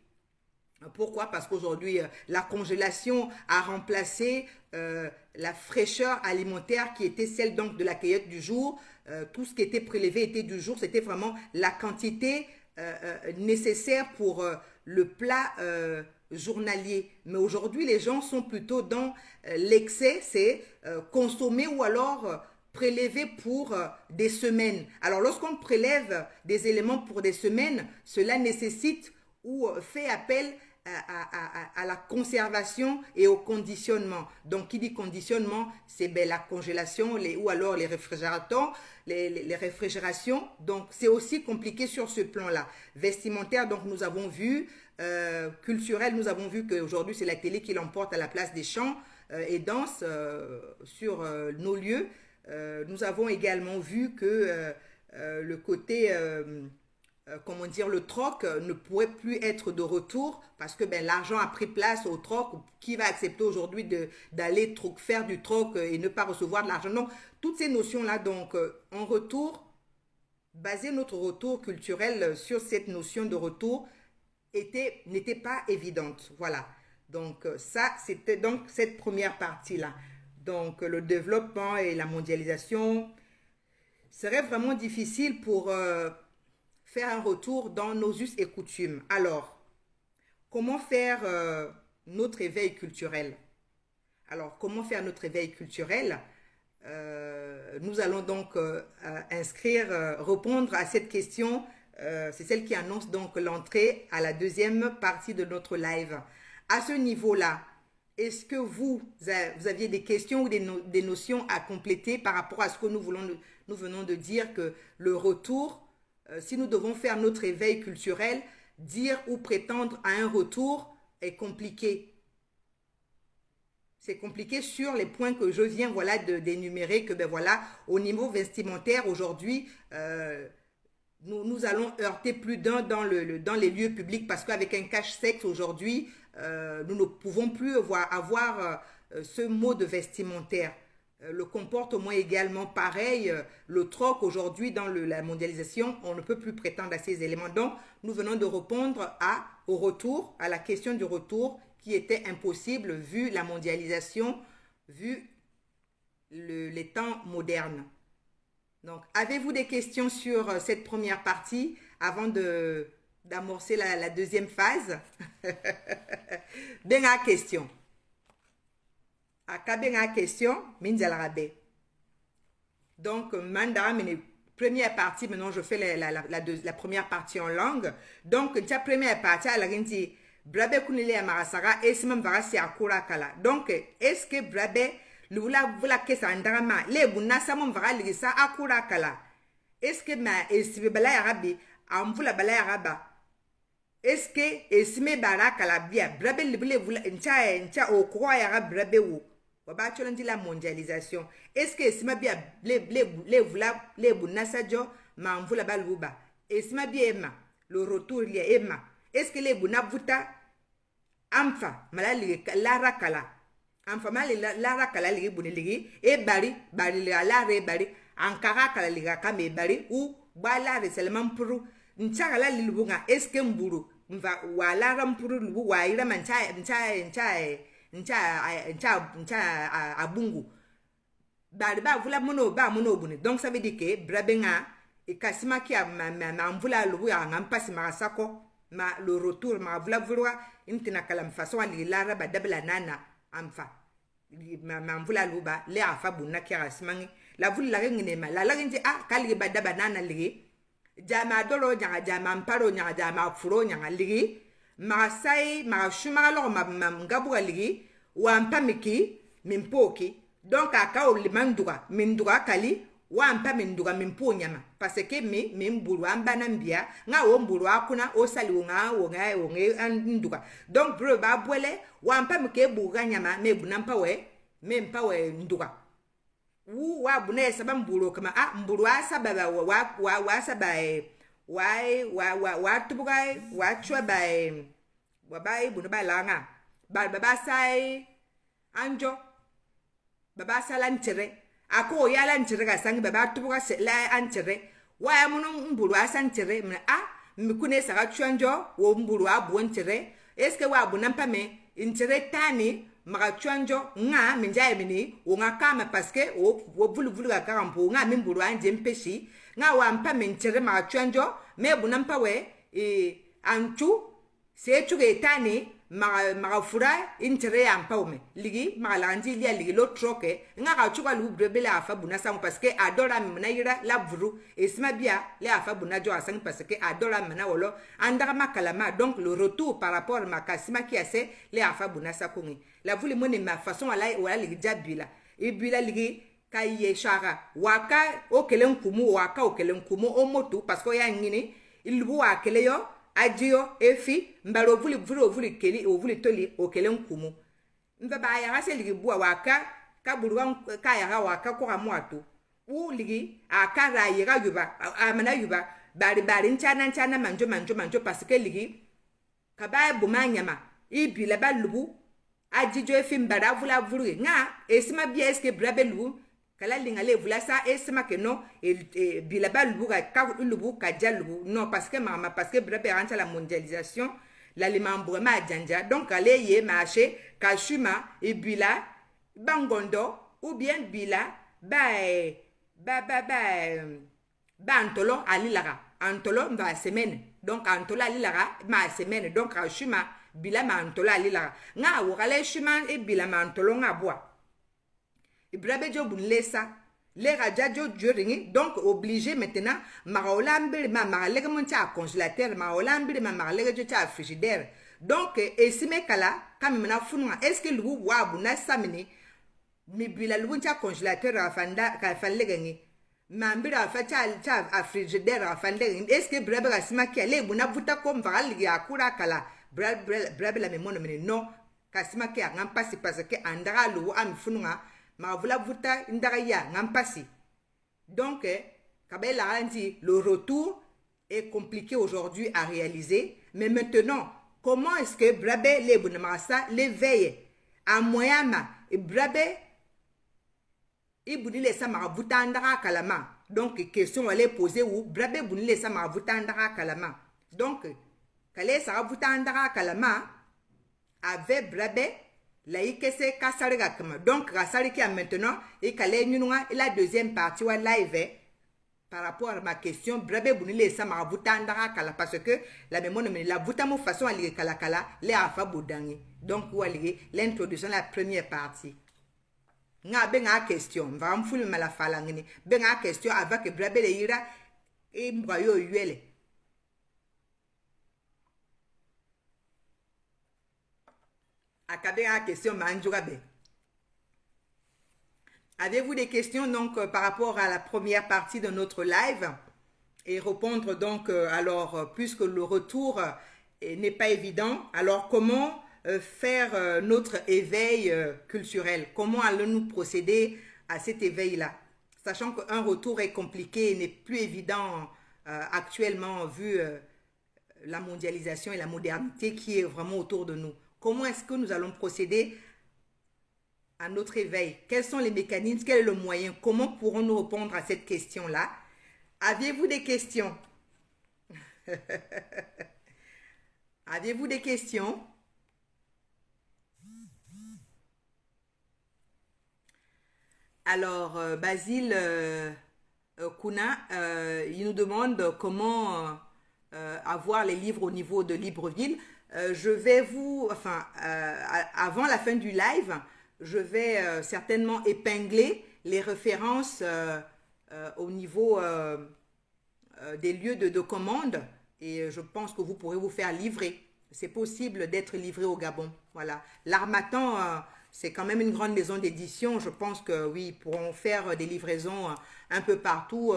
[SPEAKER 1] Pourquoi? Parce qu'aujourd'hui, la congélation a remplacé la fraîcheur alimentaire qui était celle donc de la cueillette du jour. Tout ce qui était prélevé était du jour. C'était vraiment la quantité nécessaire pour le plat journalier. Mais aujourd'hui, les gens sont plutôt dans l'excès, c'est consommer ou alors prélever pour des semaines. Alors, lorsqu'on prélève des éléments pour des semaines, cela nécessite ou fait appel à la conservation et au conditionnement. Donc, qui dit conditionnement, c'est la congélation ou alors les réfrigérateurs, les réfrigérations. Donc, c'est aussi compliqué sur ce plan-là. Vestimentaire, donc, nous avons vu, culturel, nous avons vu qu'aujourd'hui, c'est la télé qui l'emporte à la place des chants et danses sur nos lieux. Nous avons également vu que le côté, comment dire, le troc ne pourrait plus être de retour parce que l'argent a pris place au troc. Qui va accepter aujourd'hui d'aller faire du troc et ne pas recevoir de l'argent? Donc, toutes ces notions-là, donc, en retour, baser notre retour culturel sur cette notion de retour n'était pas évidente. Voilà. Donc, ça, c'était donc cette première partie-là. Donc, le développement et la mondialisation serait vraiment difficile pour faire un retour dans nos us et coutumes. Alors, comment faire notre éveil culturel? Alors, comment faire notre éveil culturel? Nous allons donc répondre à cette question. C'est celle qui annonce donc l'entrée à la deuxième partie de notre live. À ce niveau-là, est-ce que vous aviez des questions ou des notions à compléter par rapport à ce que nous venons de dire que le retour, si nous devons faire notre éveil culturel, dire ou prétendre à un retour est compliqué. C'est compliqué sur les points que je viens voilà, d'énumérer, que voilà, au niveau vestimentaire aujourd'hui, nous allons heurter plus d'un dans les lieux publics parce qu'avec un cache-sexe aujourd'hui, nous ne pouvons plus avoir ce mot de vestimentaire. Le comportement également pareil. Le troc aujourd'hui dans la mondialisation, on ne peut plus prétendre à ces éléments. Donc, nous venons de répondre au retour, à la question du retour qui était impossible vu la mondialisation, vu les temps modernes. Donc, avez-vous des questions sur cette première partie avant d'amorcer la deuxième phase? Benga question. Benga question, minzalarabe. Donc, mandara, première partie, maintenant je fais la première partie en langue. Donc, la première partie, elle a dit, brabe kunile amarasara, esimam varasi akura kala. Donc, est-ce que brabe Lula kesa andarama le bunasa mon vara ligisa akura kala. Est-ce que ma esibe bala arabi amvula bala araba est-ce que esime baraka la bia brabe libile vula ncha okwa ya brabe wo waba cholonji la mondialisation est-ce que esime bia le vula le bunasa jo ma mvula baluba esime bia ema le retour li ema est-ce que le bunavuta amfa malali lara kala amfa mali lara kala li buniligi e bari la re bari ankara kala li ka me bari ou bala re seulement pour ncha la lilubunga est-ce que mburu mva wala rampuru lubu waira mancha abungu ba vula mono buni donc ça veut dire que brabenga e kasima ki ma mvula lubu ya ngampasi marasako ma le retour ma vula vula intina kala façon ali lara ba dabla nana amfa ma mvula luba le afa bunna ki asimangi la vula la ngine ma la ngi kali ba dabba nana ligi jama dolo nyanga jama mparo nyanga jama furo nyanga ligi masai ma shuma lo ma ngabu ligi wampa miki mimpoki donc aka o limanduga minduga kali wampa minduga mimpo nyama parce que mburu ambana mbia nga wo mburu akuna o sali nga nduga donc bro ba bwele wampa mike buga nyama me bunampa we me mpawe nduga wu wa bune saba mburu kama mburu asaba wa saba wa tubuga wa chwa ba wa ba bunu ba langa ba sai anjo baba sala nchere ako yala nchere ga sangi baba tubuga se la anchere wa munu mburu asanchere mikune saka chwanjo wo mburu abu nchere eske wa bunampa me nchere tani maka chwanjo nga minjaye mini nga kama parce que wo vulu ga karampo nga mimburu anje mpeshi nga wa mpa menchere maka chwanjo me bunampa we anchu se chuge tani maka fura inchere ya mpa ume ligi maka lanji lia ligi lo troke nga ka chuga lu brebele afa buna sang parce que adora mena yira la vuru esma bia le afa buna jo asang parce que adora mena wolo andara makalama donc le retour par rapport à makasima qui ase le afa buna sakongi la vuli mone ma façon wala ligi jabila ibila ligi kaye shara waka okelen kumu waka okelen kumu o motu parce que ya ngini ilbu wakele yo adio efi mbaro vuli keli o vuli toli okelen kumu mbaba ya hase ligi bua waka kaburuwa kaya waka ko amwatu u ligi akara yega yuba amana yuba bari nchana manjo parce que ligi kaba bumanyama ibila balubu ajijo efi mbara vuli nga esima bia eske brabe lubu kala linga le vula sa esima ke no bilaba lubu ka jalubu non parce que brabe rentre la mondialisation l'alimembrement janja donc ale ye marché kashuma et bila bangondo ou bien bila antolo alilaga antolo mba semaine donc antolo alilaga ma semaine donc kashuma bila ma antolo alilaga nga wokale shuma e bila ma antolo nga boa Ibrabe jo bunlesa les rajajo juringi donc obligé maintenant maolambir ma lega monta congélateur maolambir ma lega jo ta frigidaire donc esime kala kam mena funwa est-ce que lu wa buna samini mi bila lu ta congélateur afanda ka falega ngi mambira fa ta a frigidaire afanda est-ce que brabe ga simaki ale buna vuta ko mvagal ya kura kala brabe la memono mini non kasimaki ngam pasi parce que andara lu am funwa ma vula vuta ndara ya ngampasi donc kabela anti le retour est compliqué aujourd'hui à réaliser mais maintenant comment est-ce que brabe les bunamasa les veille à moyama et brabe ibunile sa ma vuta ndara kalama donc question allait poser où brabe bunile sa ma vuta ndara kalama donc kale sa vuta ndara kalama avec brabe la ikese kasariga kama donc kasari qui a maintenant et kale nyunga la deuxième partie wa live par rapport à ma question brabe bunile sa ma vutandara kala parce que la mémoire me la vutamo façon à lire kala les afa bodangi donc wali l'introduction la première partie nga benga question va mfulu mala falangini benga question avec brabe le ira e mbayo yuele. Question avez-vous des questions donc par rapport à la première partie de notre live et répondre donc alors puisque le retour n'est pas évident. Alors, comment faire notre éveil culturel? Comment allons-nous procéder à cet éveil-là? Sachant qu'un retour est compliqué et n'est plus évident actuellement vu la mondialisation et la modernité qui est vraiment autour de nous. Comment est-ce que nous allons procéder à notre éveil? Quels sont les mécanismes? Quel est le moyen? Comment pourrons-nous répondre à cette question-là? Aviez-vous des questions? Aviez-vous des questions? Alors, Basile Kuna, il nous demande comment avoir les livres au niveau de Libreville. Je vais avant la fin du live, je vais certainement épingler les références au niveau des lieux de commande et je pense que vous pourrez vous faire livrer. C'est possible d'être livré au Gabon. Voilà. L'Harmattan, c'est quand même une grande maison d'édition. Je pense que oui, ils pourront faire des livraisons un peu partout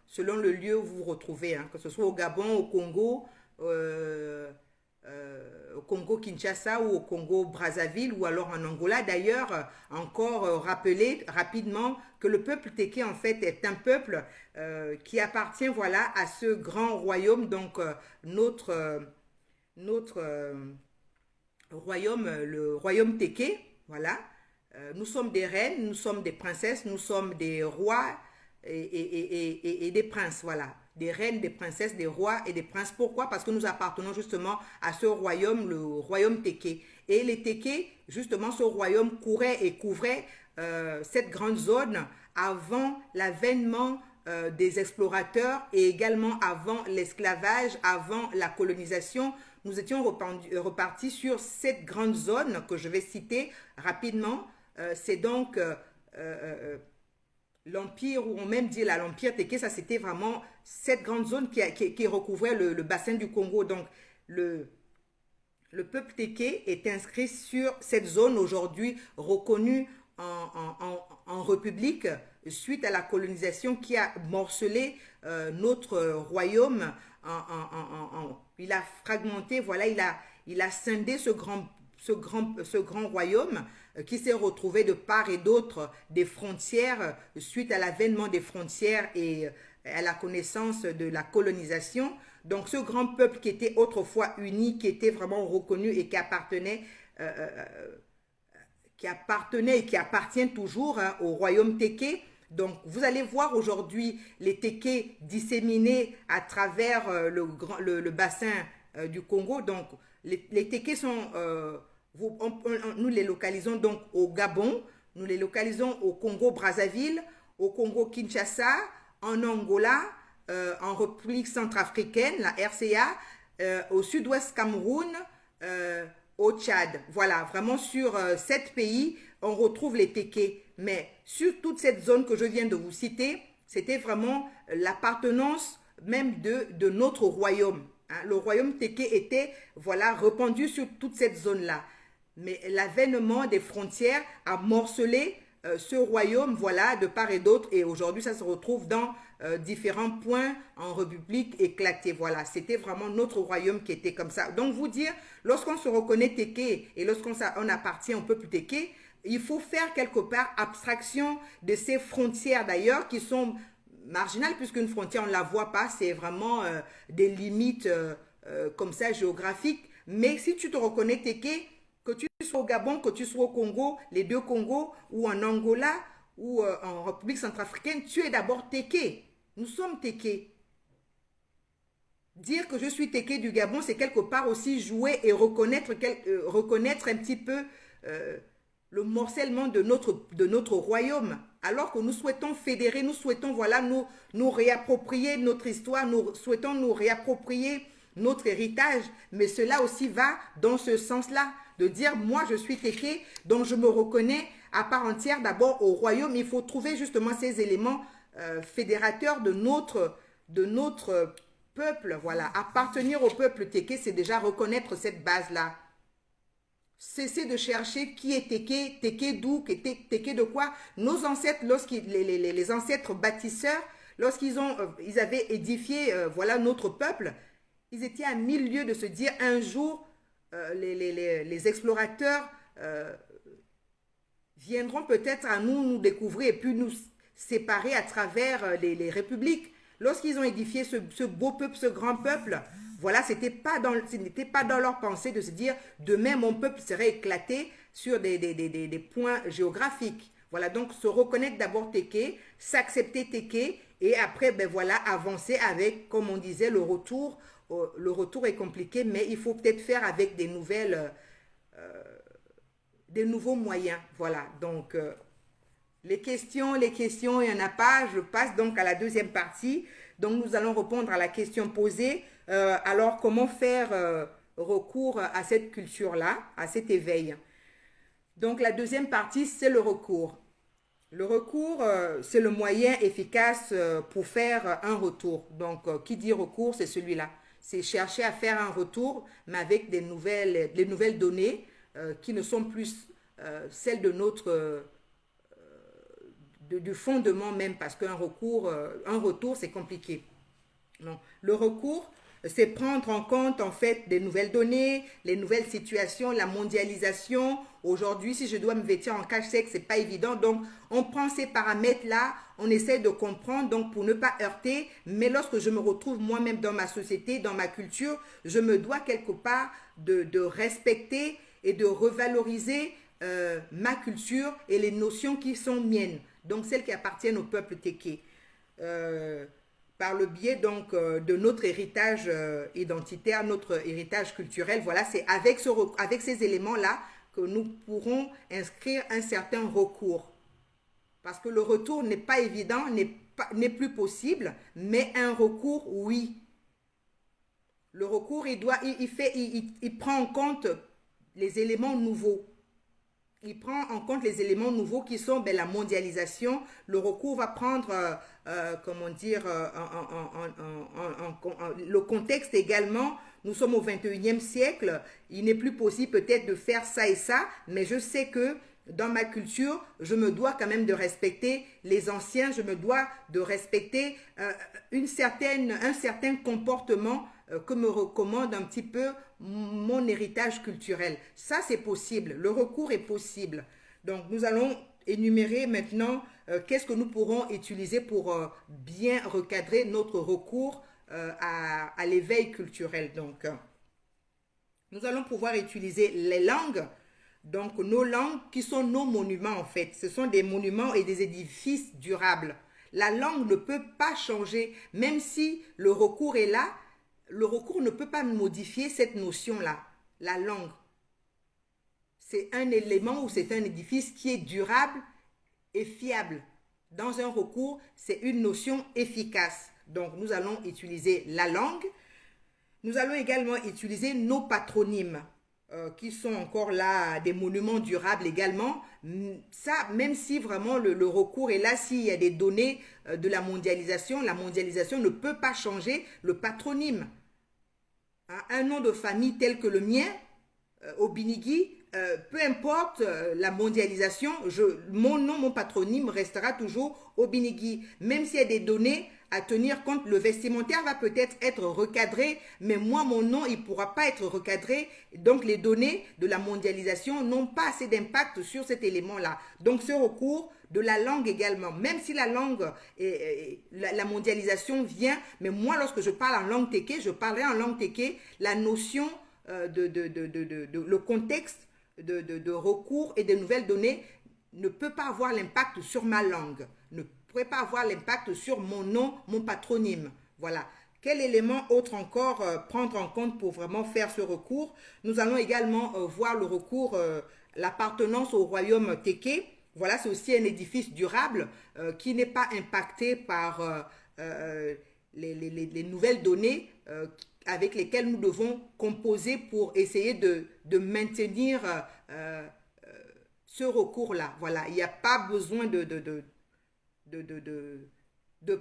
[SPEAKER 1] selon le lieu où vous vous retrouvez, hein, que ce soit au Gabon, au Congo Kinshasa ou au Congo Brazzaville ou alors en Angola. D'ailleurs, encore rappeler rapidement que le peuple Téké en fait est un peuple qui appartient voilà à ce grand royaume, donc notre royaume, le royaume Téké, voilà. Nous sommes des reines, nous sommes des princesses, nous sommes des rois et des princes, voilà. Des reines, des princesses, des rois et des princes. Pourquoi? Parce que nous appartenons justement à ce royaume, le royaume Téké. Et les Téké, justement, ce royaume courait et couvrait cette grande zone avant l'avènement des explorateurs et également avant l'esclavage, avant la colonisation. Nous étions repartis sur cette grande zone que je vais citer rapidement. C'est donc l'Empire, ou on même dit l'Empire Téké, ça c'était vraiment cette grande zone qui recouvrait le bassin du Congo. Donc le peuple Téké est inscrit sur cette zone aujourd'hui reconnue en république suite à la colonisation qui a morcelé notre royaume. Il a fragmenté, voilà, il a scindé ce grand royaume qui s'est retrouvé de part et d'autre des frontières suite à l'avènement des frontières et à la connaissance de la colonisation. Donc ce grand peuple qui était autrefois uni, qui était vraiment reconnu et qui appartenait et qui appartient toujours hein, au royaume Téké. Donc vous allez voir aujourd'hui les Téké disséminés à travers le bassin du Congo. Donc les Téké sont... nous les localisons donc au Gabon, nous les localisons au Congo Brazzaville, au Congo Kinshasa, en Angola, en République centrafricaine, la RCA, au sud-ouest Cameroun, au Tchad. Voilà, vraiment sur 7 pays, on retrouve les Téké. Mais sur toute cette zone que je viens de vous citer, c'était vraiment l'appartenance même de notre royaume. Hein. Le royaume Téké était voilà, répandu sur toute cette zone-là. Mais l'avènement des frontières a morcelé ce royaume, voilà, de part et d'autre. Et aujourd'hui, ça se retrouve dans différents points en république éclatée. Voilà, c'était vraiment notre royaume qui était comme ça. Donc, vous dire, lorsqu'on se reconnaît Téké et lorsqu'on appartient au peuple Téké, il faut faire quelque part abstraction de ces frontières d'ailleurs qui sont marginales puisqu'une frontière, on ne la voit pas. C'est vraiment des limites comme ça géographiques. Mais si tu te reconnais Téké, que tu sois au Gabon, que tu sois au Congo, les deux Congos, ou en Angola, ou en République centrafricaine, tu es d'abord Téké. Nous sommes Téké. Dire que je suis Téké du Gabon, c'est quelque part aussi jouer et reconnaître un petit peu le morcellement de notre royaume. Alors que nous souhaitons fédérer, nous souhaitons voilà, nous réapproprier notre histoire, nous souhaitons nous réapproprier notre héritage. Mais cela aussi va dans ce sens-là. De dire, moi, je suis Téké, donc je me reconnais à part entière d'abord au royaume. Il faut trouver justement ces éléments fédérateurs de notre peuple. Voilà, appartenir au peuple Téké, c'est déjà reconnaître cette base-là. Cessez de chercher qui est Téké, Téké d'où, Téké de quoi. Nos ancêtres, les ancêtres bâtisseurs, lorsqu'ils avaient édifié voilà, notre peuple, Ils étaient à 1000 lieues de se dire un jour, les explorateurs viendront peut-être à nous découvrir et puis nous séparer à travers les républiques. Lorsqu'ils ont édifié ce beau peuple, ce grand peuple, voilà, ce n'était pas dans leur pensée de se dire demain mon peuple serait éclaté sur des points géographiques. Voilà, donc se reconnaître d'abord Téké, s'accepter Téké et après, ben voilà, avancer avec, comme on disait, le retour. Le retour est compliqué, mais il faut peut-être faire avec des nouveaux moyens. Voilà, donc les questions, il n'y en a pas. Je passe donc à la deuxième partie. Donc nous allons répondre à la question posée. Alors, comment faire recours à cette culture-là, à cet éveil? Donc la deuxième partie, c'est le recours. Le recours, c'est le moyen efficace pour faire un retour. Donc, qui dit recours, c'est celui-là. C'est chercher à faire un retour, mais avec des nouvelles données qui ne sont plus celles de du fondement même, parce qu'un un retour, c'est compliqué. Non. Le recours, c'est prendre en compte en fait des nouvelles données, les nouvelles situations, la mondialisation. Aujourd'hui, si je dois me vêtir en cache-sec, c'est pas évident. Donc, on prend ces paramètres-là, on essaie de comprendre donc pour ne pas heurter. Mais lorsque je me retrouve moi-même dans ma société, dans ma culture, je me dois quelque part de respecter et de revaloriser ma culture et les notions qui sont miennes. Donc, celles qui appartiennent au peuple Téké. Par le biais donc de notre héritage identitaire, notre héritage culturel. Voilà, c'est avec ces éléments-là que nous pourrons inscrire un certain recours. Parce que le retour n'est pas évident, n'est plus possible, mais un recours, oui. Le recours, il prend en compte les éléments nouveaux. Il prend en compte les éléments nouveaux qui sont la mondialisation. Le recours va prendre, comment dire, le contexte également. Nous sommes au 21e siècle. Il n'est plus possible peut-être de faire ça et ça, mais je sais que dans ma culture, je me dois quand même de respecter les anciens, je me dois de respecter un certain comportement que me recommande un petit peu mon héritage culturel. Ça, c'est possible. Le recours est possible. Donc, nous allons énumérer maintenant qu'est-ce que nous pourrons utiliser pour bien recadrer notre recours à l'éveil culturel. Donc, nous allons pouvoir utiliser les langues. Donc, nos langues qui sont nos monuments en fait. Ce sont des monuments et des édifices durables. La langue ne peut pas changer. Même si le recours est là, le recours ne peut pas modifier cette notion-là. La langue, c'est un élément ou c'est un édifice qui est durable et fiable. Dans un recours, c'est une notion efficace. Donc, nous allons utiliser la langue. Nous allons également utiliser nos patronymes. Qui sont encore là, des monuments durables également. Ça, même si vraiment le recours est là, s'il y a des données de la mondialisation ne peut pas changer le patronyme. Un nom de famille tel que le mien, Obinigui, peu importe la mondialisation, mon nom, mon patronyme restera toujours Obinigui. Même s'il y a des données à tenir compte, le vestimentaire va peut-être être recadré, mais moi, mon nom, il ne pourra pas être recadré. Donc, les données de la mondialisation n'ont pas assez d'impact sur cet élément-là. Donc, ce recours de la langue également, même si la langue, la mondialisation vient, mais moi, lorsque je parle en langue téké, je parlerai en langue téké, la notion, le contexte de recours et de nouvelles données ne peut pas avoir l'impact sur ma langue, ne pourrait pas avoir l'impact sur mon nom, mon patronyme. Voilà. Quel élément autre encore prendre en compte pour vraiment faire ce recours? Nous allons également voir le recours, l'appartenance au royaume Téké. Voilà, c'est aussi un édifice durable qui n'est pas impacté par les nouvelles données avec lesquelles nous devons composer pour essayer de maintenir ce recours-là. Voilà, il n'y a pas besoin de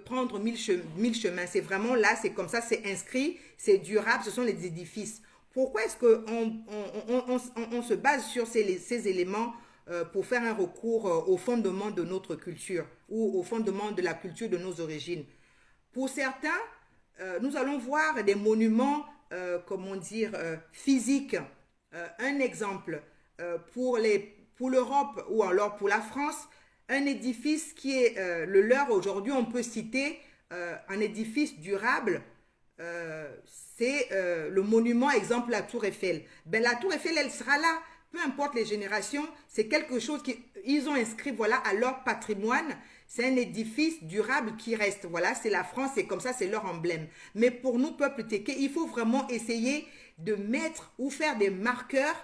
[SPEAKER 1] prendre mille chemins. C'est vraiment là, c'est comme ça, c'est inscrit, c'est durable, ce sont les édifices. Pourquoi est-ce qu'on se base sur ces éléments pour faire un recours au fondement de notre culture ou au fondement de la culture de nos origines? Pour certains, nous allons voir des monuments comment dire, physique. Un exemple, pour l'Europe ou alors pour la France, un édifice qui est le leur aujourd'hui, on peut citer un édifice durable, euh, c'est le monument, exemple, la Tour Eiffel. Ben, la Tour Eiffel, elle sera là, peu importe les générations, c'est quelque chose qu'ils ont inscrit, voilà, à leur patrimoine. C'est un édifice durable qui reste. Voilà, c'est la France, c'est comme ça, c'est leur emblème. Mais pour nous, peuple Téké, il faut vraiment essayer de mettre ou faire des marqueurs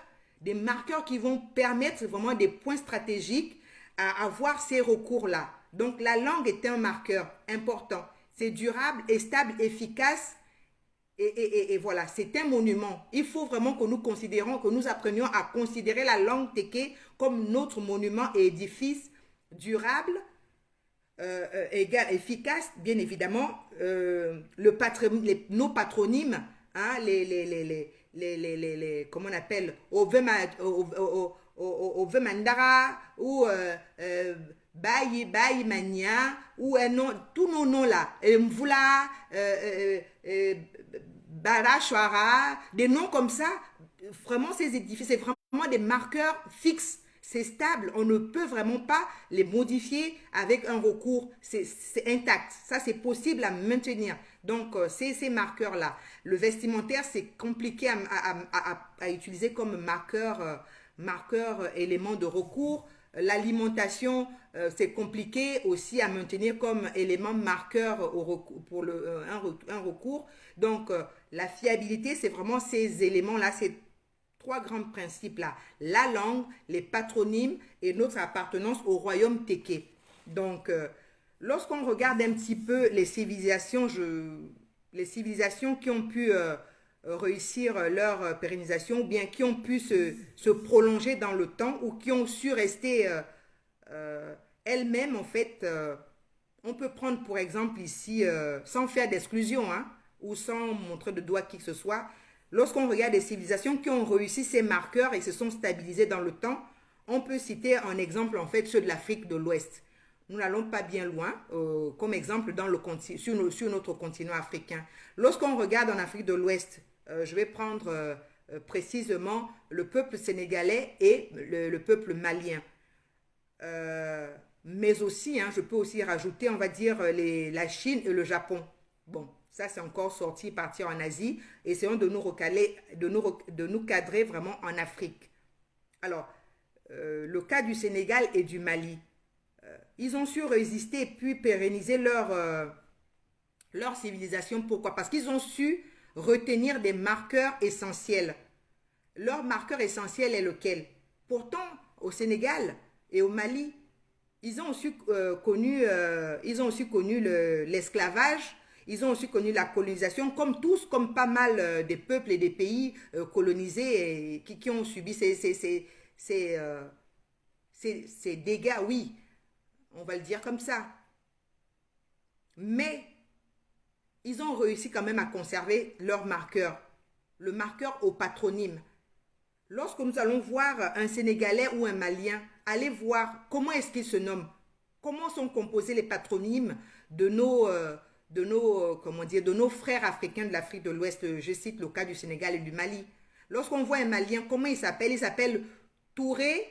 [SPEAKER 1] qui vont permettre vraiment des points stratégiques à avoir ces recours-là. Donc, la langue est un marqueur important. C'est durable et stable, efficace. Et voilà, c'est un monument. Il faut vraiment que nous considérons, que nous apprenions à considérer la langue Téké comme notre monument et édifice durable, égal, efficace, bien évidemment. Nos patronymes, hein, comment on appelle, Ove Mandara ou Bayi Mania ou tous nos noms là, Mvula, Barachwara, des noms comme ça, vraiment ces édifices, c'est vraiment des marqueurs fixes. C'est stable, on ne peut vraiment pas les modifier avec un recours, c'est intact. Ça, c'est possible à maintenir. Donc, c'est ces marqueurs-là. Le vestimentaire, c'est compliqué à utiliser comme marqueur élément de recours. L'alimentation, c'est compliqué aussi à maintenir comme élément marqueur pour un recours. Donc, la fiabilité, c'est vraiment ces éléments-là, ces trois grands principes-là. La langue, les patronymes et notre appartenance au royaume Téké. Donc, lorsqu'on regarde un petit peu les civilisations qui ont pu réussir leur pérennisation ou bien qui ont pu se prolonger dans le temps ou qui ont su rester elles-mêmes, en fait, on peut prendre pour exemple ici, sans faire d'exclusion, hein, ou sans montrer de doigt qui que ce soit, lorsqu'on regarde des civilisations qui ont réussi ces marqueurs et se sont stabilisées dans le temps, on peut citer en exemple en fait ceux de l'Afrique de l'Ouest. Nous n'allons pas bien loin, comme exemple sur notre continent africain. Lorsqu'on regarde en Afrique de l'Ouest, je vais prendre précisément le peuple sénégalais et le peuple malien. Mais aussi, hein, je peux aussi rajouter, on va dire, la Chine et le Japon. Bon, ça c'est encore sorti, partir en Asie. Essayons de nous recaler, de nous cadrer vraiment en Afrique. Alors, le cas du Sénégal et du Mali. Ils ont su résister et puis pérenniser leur civilisation. Pourquoi? Parce qu'ils ont su retenir des marqueurs essentiels. Leur marqueur essentiel est lequel? Pourtant, au Sénégal et au Mali, ils ont aussi connu l'esclavage, ils ont aussi connu la colonisation, comme tous, comme pas mal des peuples et des pays colonisés et qui ont subi ces dégâts, oui, on va le dire comme ça. Mais ils ont réussi quand même à conserver leur marqueur, le marqueur au patronyme. Lorsque nous allons voir un Sénégalais ou un Malien, allez voir comment est-ce qu'ils se nomment, comment sont composés les patronymes de nos frères africains de l'Afrique de l'Ouest. Je cite le cas du Sénégal et du Mali. Lorsqu'on voit un Malien, comment il s'appelle? Il s'appelle Touré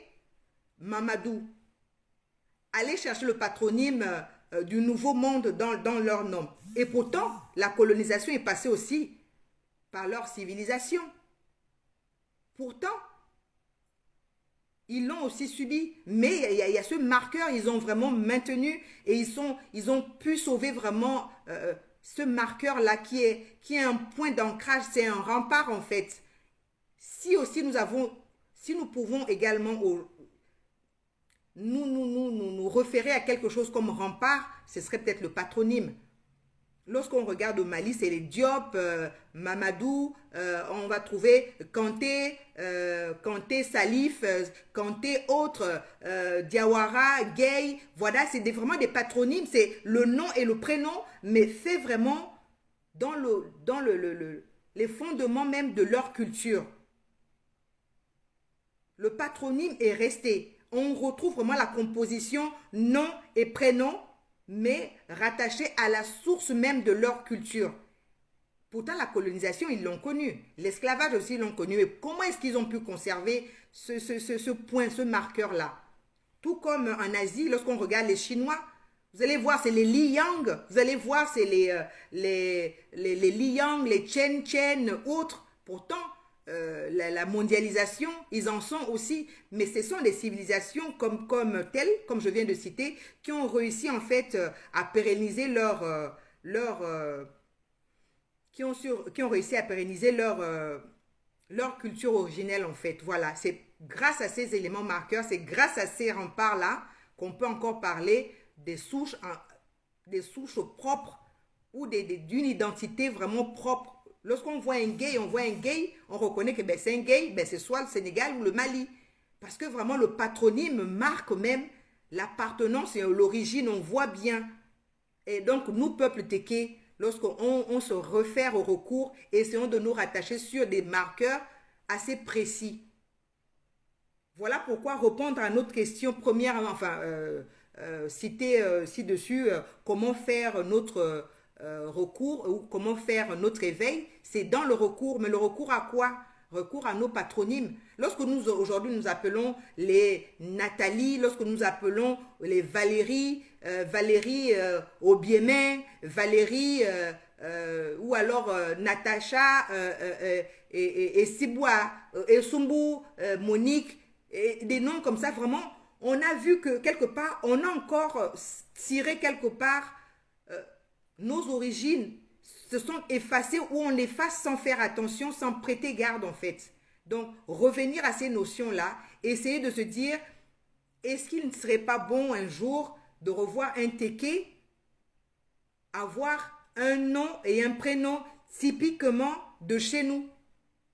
[SPEAKER 1] Mamadou. Allez chercher le patronyme du Nouveau Monde dans leur nom. Et pourtant, la colonisation est passée aussi par leur civilisation. Pourtant, ils l'ont aussi subi. Mais il y a ce marqueur, ils ont vraiment maintenu et ils ont pu sauver vraiment ce marqueur-là qui est un point d'ancrage, c'est un rempart en fait. Si aussi si nous pouvons également nous référer à quelque chose comme rempart, ce serait peut-être le patronyme. Lorsqu'on regarde au Mali, c'est les Diop, Mamadou, on va trouver Kanté, Salif, Kanté, autres, Diawara, Gay. Voilà, c'est vraiment des patronymes, c'est le nom et le prénom, mais c'est vraiment dans les fondements même de leur culture. Le patronyme est resté. On retrouve vraiment la composition nom et prénom, mais rattachés à la source même de leur culture. Pourtant, la colonisation, ils l'ont connu. L'esclavage aussi, ils l'ont connu. Et comment est-ce qu'ils ont pu conserver ce point, ce marqueur-là? Tout comme en Asie, lorsqu'on regarde les Chinois, vous allez voir, c'est les Liang. Vous allez voir, c'est les Liang, les Chen Chen, autres. Pourtant, la mondialisation, ils en sont aussi. Mais ce sont des civilisations comme telles, comme je viens de citer, qui ont réussi en fait à pérenniser qui ont réussi à pérenniser leur culture originelle en fait. Voilà, c'est grâce à ces éléments marqueurs, c'est grâce à ces remparts-là qu'on peut encore parler des souches propres ou d'une identité vraiment propre. Lorsqu'on voit un gay, on reconnaît que ben, c'est un gay, ben, c'est soit le Sénégal ou le Mali. Parce que vraiment le patronyme marque même l'appartenance et l'origine, on voit bien. Et donc nous, peuple Téké, lorsqu'on se réfère au recours, essayons de nous rattacher sur des marqueurs assez précis. Voilà pourquoi répondre à notre question première, enfin, citer ci-dessus, comment faire notre recours ou comment faire notre éveil, c'est dans le recours. Mais le recours à quoi? Recours à nos patronymes. Lorsque nous, aujourd'hui, nous appelons les Nathalie, lorsque nous appelons les Valérie, Valérie Obiemé, Valérie, ou alors Natacha, et Siboua, et Sumbu, Monique, et des noms comme ça, vraiment, on a vu que quelque part, on a encore tiré quelque part nos origines se sont effacées ou on les efface sans faire attention, sans prêter garde en fait. Donc, revenir à ces notions-là, essayer de se dire, est-ce qu'il ne serait pas bon un jour de revoir un Téké, avoir un nom et un prénom typiquement de chez nous?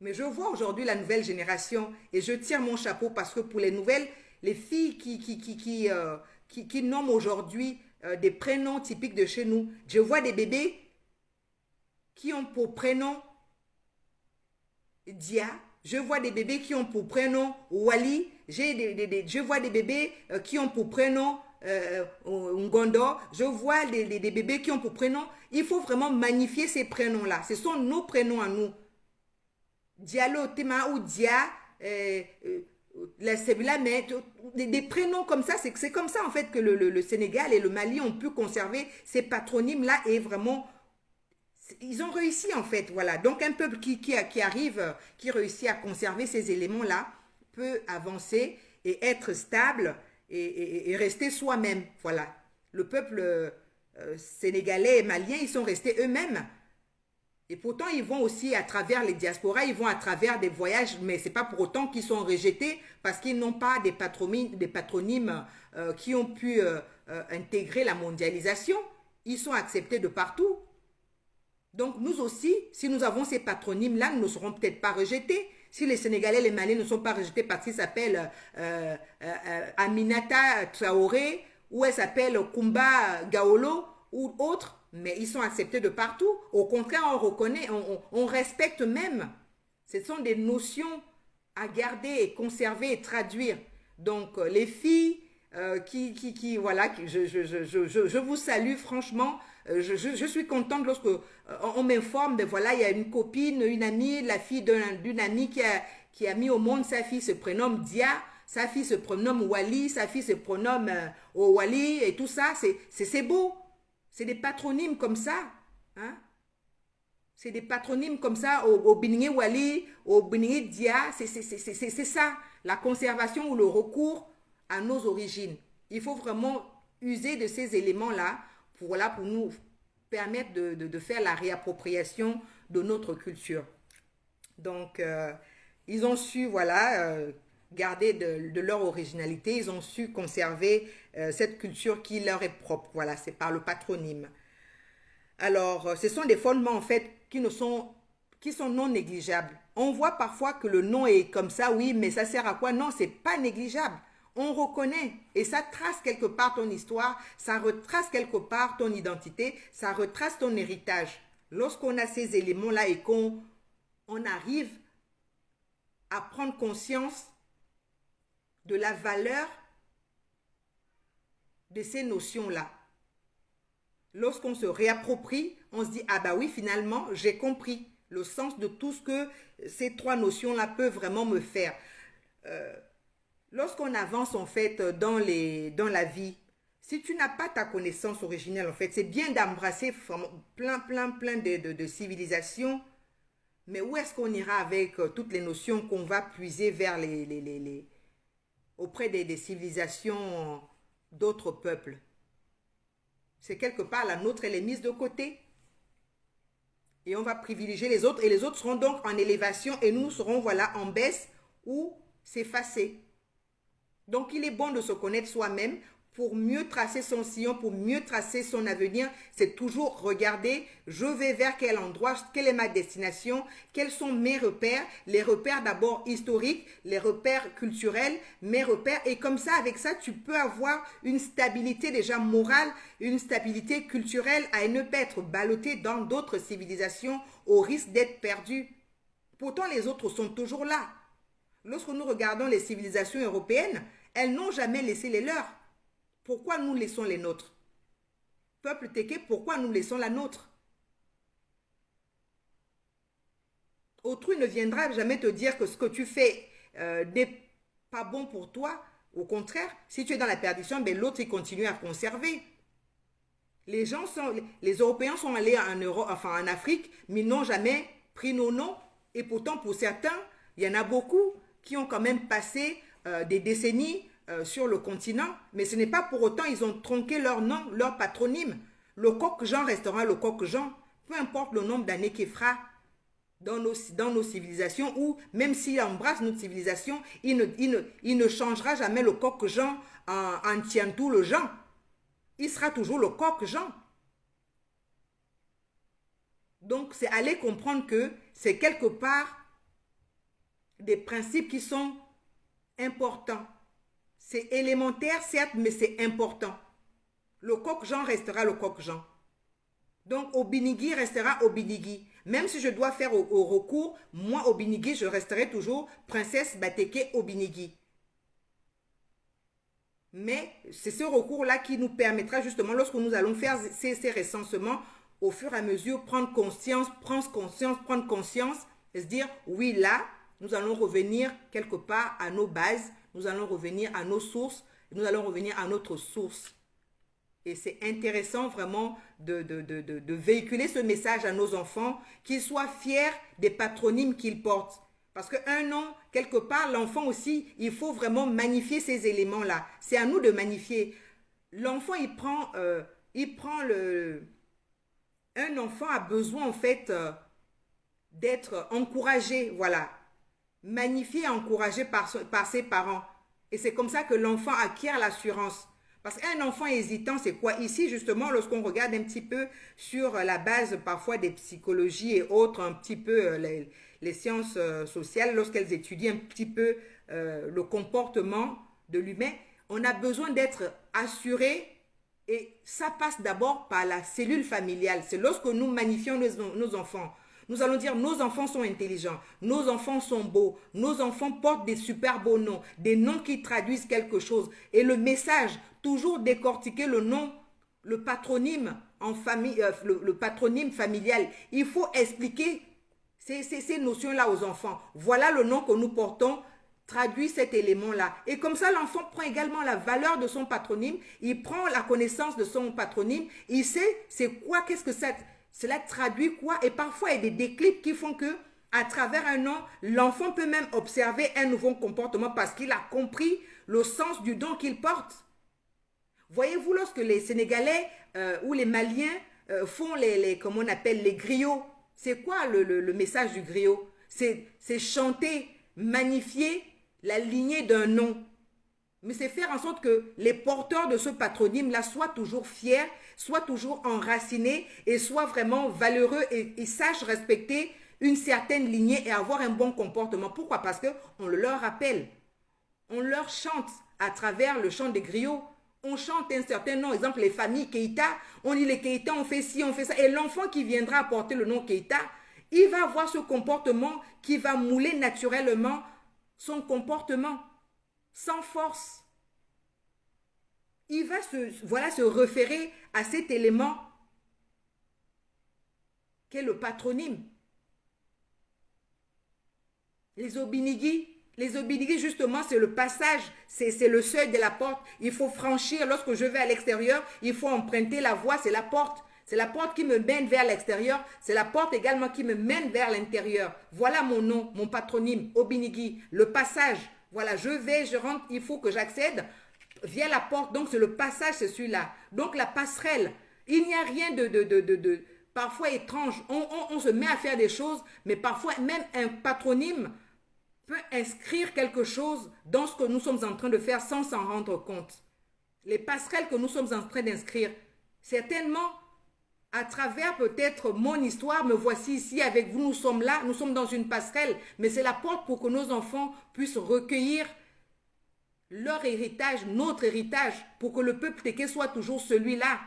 [SPEAKER 1] Mais je vois aujourd'hui la nouvelle génération et je tire mon chapeau parce que pour les nouvelles, les filles qui nomment aujourd'hui des prénoms typiques de chez nous, je vois des bébés qui ont pour prénom Dia, je vois des bébés qui ont pour prénom Wali, je vois des bébés qui ont pour prénom Ngondo, je vois des bébés qui ont pour prénom. Il faut vraiment magnifier ces prénoms-là. Ce sont nos prénoms à nous. Diallo, Tema ou Dia, la Sebula, mais des prénoms comme ça, c'est comme ça en fait que le Sénégal et le Mali ont pu conserver ces patronymes-là et vraiment, ils ont réussi en fait, voilà. Donc un peuple qui arrive, qui réussit à conserver ces éléments-là, peut avancer et être stable et rester soi-même, voilà. Le peuple sénégalais et malien, ils sont restés eux-mêmes. Et pourtant, ils vont aussi à travers les diasporas, ils vont à travers des voyages, mais ce n'est pas pour autant qu'ils sont rejetés parce qu'ils n'ont pas des patronymes qui ont pu intégrer la mondialisation. Ils sont acceptés de partout. Donc nous aussi, si nous avons ces patronymes-là, nous ne serons peut-être pas rejetés. Si les Sénégalais, les Maliens ne sont pas rejetés parce qu'ils s'appellent Aminata Traoré ou elle s'appelle Kumba Gaolo ou autre, mais ils sont acceptés de partout. Au contraire, on reconnaît, on respecte même. Ce sont des notions à garder et conserver et traduire. Donc, les filles voilà, je vous salue franchement. Je suis contente lorsque on m'informe, ben voilà, il y a une copine, une amie, la fille d'une amie qui a mis au monde sa fille se prénomme Dia, sa fille se prénomme Wali, sa fille se prénomme Wali et tout ça, c'est beau. C'est des patronymes comme ça. Hein? C'est des patronymes comme ça au Binigé Wali, au Binigé Dia. C'est ça, la conservation ou le recours à nos origines. Il faut vraiment user de ces éléments-là pour nous permettre de faire la réappropriation de notre culture. Donc, ils ont su, voilà, garder de leur originalité, ils ont su conserver cette culture qui leur est propre. Voilà, c'est par le patronyme. Alors, ce sont des fondements, en fait, qui sont non négligeables. On voit parfois que le nom est comme ça, oui, mais ça sert à quoi? Non, c'est pas négligeable. On reconnaît et ça trace quelque part ton histoire, ça retrace quelque part ton identité, ça retrace ton héritage. Lorsqu'on a ces éléments-là et qu'on arrive à prendre conscience de la valeur de ces notions-là, Lorsqu'on se réapproprie, on se dit, ah bah oui, finalement, j'ai compris le sens de tout ce que ces trois notions-là peuvent vraiment me faire. Lorsqu'on avance en fait dans la vie, si tu n'as pas ta connaissance originelle, en fait, c'est bien d'embrasser plein de civilisations, mais où est-ce qu'on ira avec toutes les notions qu'on va puiser vers auprès des civilisations d'autres peuples? C'est quelque part la nôtre, elle est mise de côté. Et on va privilégier les autres, et les autres seront donc en élévation, et nous serons, voilà, en baisse ou s'effacer. Donc, il est bon de se connaître soi-même pour mieux tracer son sillon, pour mieux tracer son avenir. C'est toujours regarder, je vais vers quel endroit, quelle est ma destination, quels sont mes repères, les repères d'abord historiques, les repères culturels, mes repères. Et comme ça, avec ça, tu peux avoir une stabilité déjà morale, une stabilité culturelle à ne pas être ballotté dans d'autres civilisations au risque d'être perdu. Pourtant, les autres sont toujours là. Lorsque nous regardons les civilisations européennes, elles n'ont jamais laissé les leurs. Pourquoi nous laissons les nôtres? Peuple Téké, pourquoi nous laissons la nôtre? Autrui ne viendra jamais te dire que ce que tu fais n'est pas bon pour toi. Au contraire, si tu es dans la perdition, ben l'autre il continue à conserver. Les Européens sont allés en Afrique, mais ils n'ont jamais pris nos noms. Et pourtant, pour certains, il y en a beaucoup qui ont quand même passé des décennies sur le continent, mais ce n'est pas pour autant ils ont tronqué leur nom, leur patronyme. Le coq Jean restera le coq Jean, peu importe le nombre d'années qu'il fera dans nos civilisations, ou même s'il embrasse notre civilisation, il ne changera jamais le coq Jean en Tiantou le Jean. Il sera toujours le coq Jean. Donc c'est aller comprendre que c'est quelque part des principes qui sont importants. C'est élémentaire, certes, mais c'est important. Le coq Jean restera le coq Jean. Donc, Obinigi restera Obinigi. Même si je dois faire au recours, moi, Obinigi, je resterai toujours princesse Bateke Obinigi. Mais c'est ce recours-là qui nous permettra justement, lorsque nous allons faire ces recensements, au fur et à mesure, prendre conscience, et se dire, oui, là, nous allons revenir quelque part à nos bases, nous allons revenir à nos sources, nous allons revenir à notre source. Et c'est intéressant vraiment de véhiculer ce message à nos enfants, qu'ils soient fiers des patronymes qu'ils portent. Parce qu'un nom, quelque part, l'enfant aussi, il faut vraiment magnifier ces éléments-là. C'est à nous de magnifier. L'enfant, un enfant a besoin en fait d'être encouragé, voilà. Magnifié et encouragé par ses parents. Et c'est comme ça que l'enfant acquiert l'assurance. Parce qu'un enfant hésitant, c'est quoi? Ici, justement, lorsqu'on regarde un petit peu sur la base parfois des psychologies et autres, un petit peu les sciences sociales, lorsqu'elles étudient un petit peu le comportement de l'humain, on a besoin d'être assuré, et ça passe d'abord par la cellule familiale. C'est lorsque nous magnifions nos enfants. Nous allons dire, nos enfants sont intelligents, nos enfants sont beaux, nos enfants portent des super beaux noms, des noms qui traduisent quelque chose. Et le message, toujours décortiquer le nom, le patronyme en famille, le patronyme familial. Il faut expliquer ces notions-là aux enfants. Voilà le nom que nous portons, traduit cet élément-là. Et comme ça, l'enfant prend également la valeur de son patronyme, il prend la connaissance de son patronyme, il sait c'est quoi, qu'est-ce que cela traduit quoi. Et parfois, il y a des déclics qui font que, à travers un nom, l'enfant peut même observer un nouveau comportement parce qu'il a compris le sens du don qu'il porte. Voyez-vous, lorsque les Sénégalais ou les Maliens font comment on appelle, les griots, c'est quoi le message du griot? C'est chanter, magnifier la lignée d'un nom. Mais c'est faire en sorte que les porteurs de ce patronyme-là soient toujours fiers, soient toujours enracinés et soient vraiment valeureux et sachent respecter une certaine lignée et avoir un bon comportement. Pourquoi? Parce qu'on le leur rappelle. On leur chante à travers le chant des griots. On chante un certain nom. Exemple, les familles Keïta. On dit les Keïta, on fait ci, on fait ça. Et l'enfant qui viendra porter le nom Keïta, il va avoir ce comportement qui va mouler naturellement son comportement. Sans force. Il va se référer à cet élément qui est le patronyme. Les Obinigi, justement, c'est le passage, c'est le seuil de la porte. Il faut franchir, lorsque je vais à l'extérieur, il faut emprunter la voie, c'est la porte. C'est la porte qui me mène vers l'extérieur, c'est la porte également qui me mène vers l'intérieur. Voilà mon nom, mon patronyme, Obinigi, le passage. Voilà, je vais, je rentre, il faut que j'accède via la porte. Donc, c'est le passage, c'est celui-là. Donc, la passerelle, il n'y a rien de parfois étrange. On se met à faire des choses, mais parfois même un patronyme peut inscrire quelque chose dans ce que nous sommes en train de faire sans s'en rendre compte. Les passerelles que nous sommes en train d'inscrire, certainement, à travers peut-être mon histoire, me voici ici avec vous, nous sommes là, nous sommes dans une passerelle, mais c'est la porte pour que nos enfants puissent recueillir leur héritage, notre héritage, pour que le peuple téké soit toujours celui-là.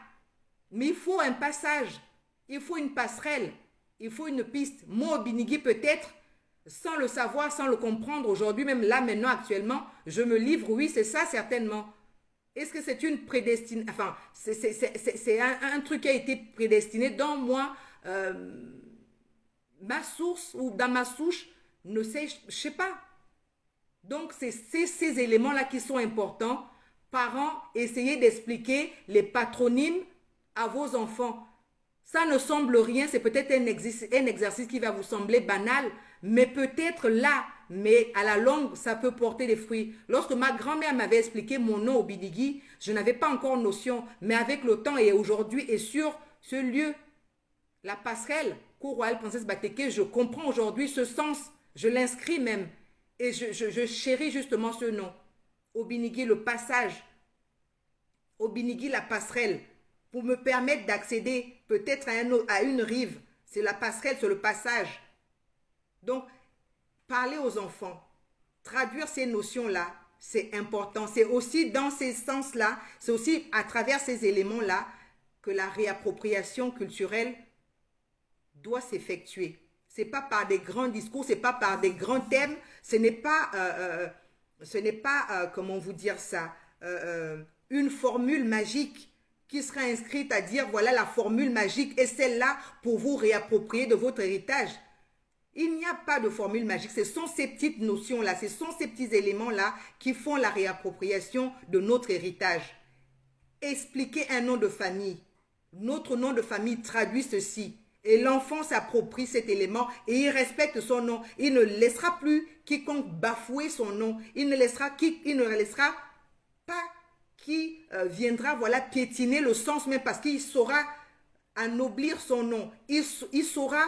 [SPEAKER 1] Mais il faut un passage, il faut une passerelle, il faut une piste. Moi, Obinigi, peut-être, sans le savoir, sans le comprendre, aujourd'hui, même là, maintenant, actuellement, je me livre, oui, c'est ça, certainement. Est-ce que c'est une prédestinée, enfin, c'est un truc qui a été prédestiné dans moi, ma source ou dans ma souche, ne sais, je ne sais pas. Donc, c'est ces éléments-là qui sont importants. Parents, essayez d'expliquer les patronymes à vos enfants. Ça ne semble rien, c'est peut-être un exercice qui va vous sembler banal, mais peut-être là, mais à la longue, ça peut porter des fruits. Lorsque ma grand-mère m'avait expliqué mon nom Obinigi, je n'avais pas encore notion, mais avec le temps et aujourd'hui et sur ce lieu, la passerelle, Cour royale Princesse Batéké, je comprends aujourd'hui ce sens, je l'inscris même, et je chéris justement ce nom. Obinigi, le passage, Obinigi, la passerelle, pour me permettre d'accéder peut-être à une rive. C'est la passerelle, c'est le passage. Donc, parler aux enfants, traduire ces notions-là, c'est important. C'est aussi dans ces sens-là, c'est aussi à travers ces éléments-là que la réappropriation culturelle doit s'effectuer. Ce n'est pas par des grands discours, ce n'est pas par des grands thèmes, ce n'est pas, comment vous dire ça, une formule magique qui sera inscrite à dire voilà la formule magique et celle-là pour vous réapproprier de votre héritage. Il n'y a pas de formule magique, ce sont ces petites notions-là, ce sont ces petits éléments-là qui font la réappropriation de notre héritage. Expliquer un nom de famille, notre nom de famille traduit ceci et l'enfant s'approprie cet élément et il respecte son nom. Il ne laissera plus quiconque bafouer son nom, il ne laissera pas qui viendra voilà piétiner le sens même parce qu'il saura ennoblir son nom, il saura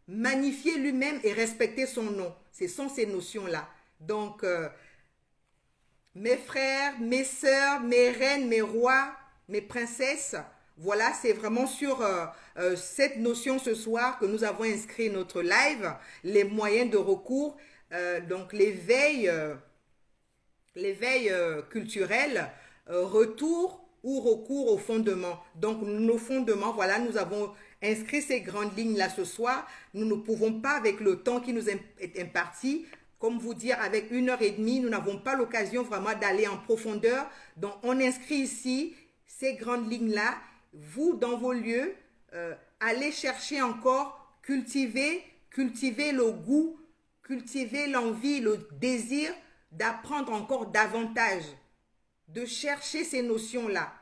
[SPEAKER 1] magnifier lui-même et respecter son nom. Ce sont ces notions-là. Donc, mes frères, mes sœurs, mes reines, mes rois, mes princesses, voilà, c'est vraiment sur cette notion ce soir que nous avons inscrit notre live, les moyens de recours, donc l'éveil culturel, retour ou recours aux fondements. Donc, nos fondements, voilà, nous avons inscrit ces grandes lignes-là ce soir. Nous ne pouvons pas, avec le temps qui nous est imparti, comme vous dire, avec 1h30, nous n'avons pas l'occasion vraiment d'aller en profondeur. Donc, on inscrit ici ces grandes lignes-là. Vous, dans vos lieux, allez chercher encore, cultiver le goût, cultiver l'envie, le désir d'apprendre encore davantage, de chercher ces notions-là.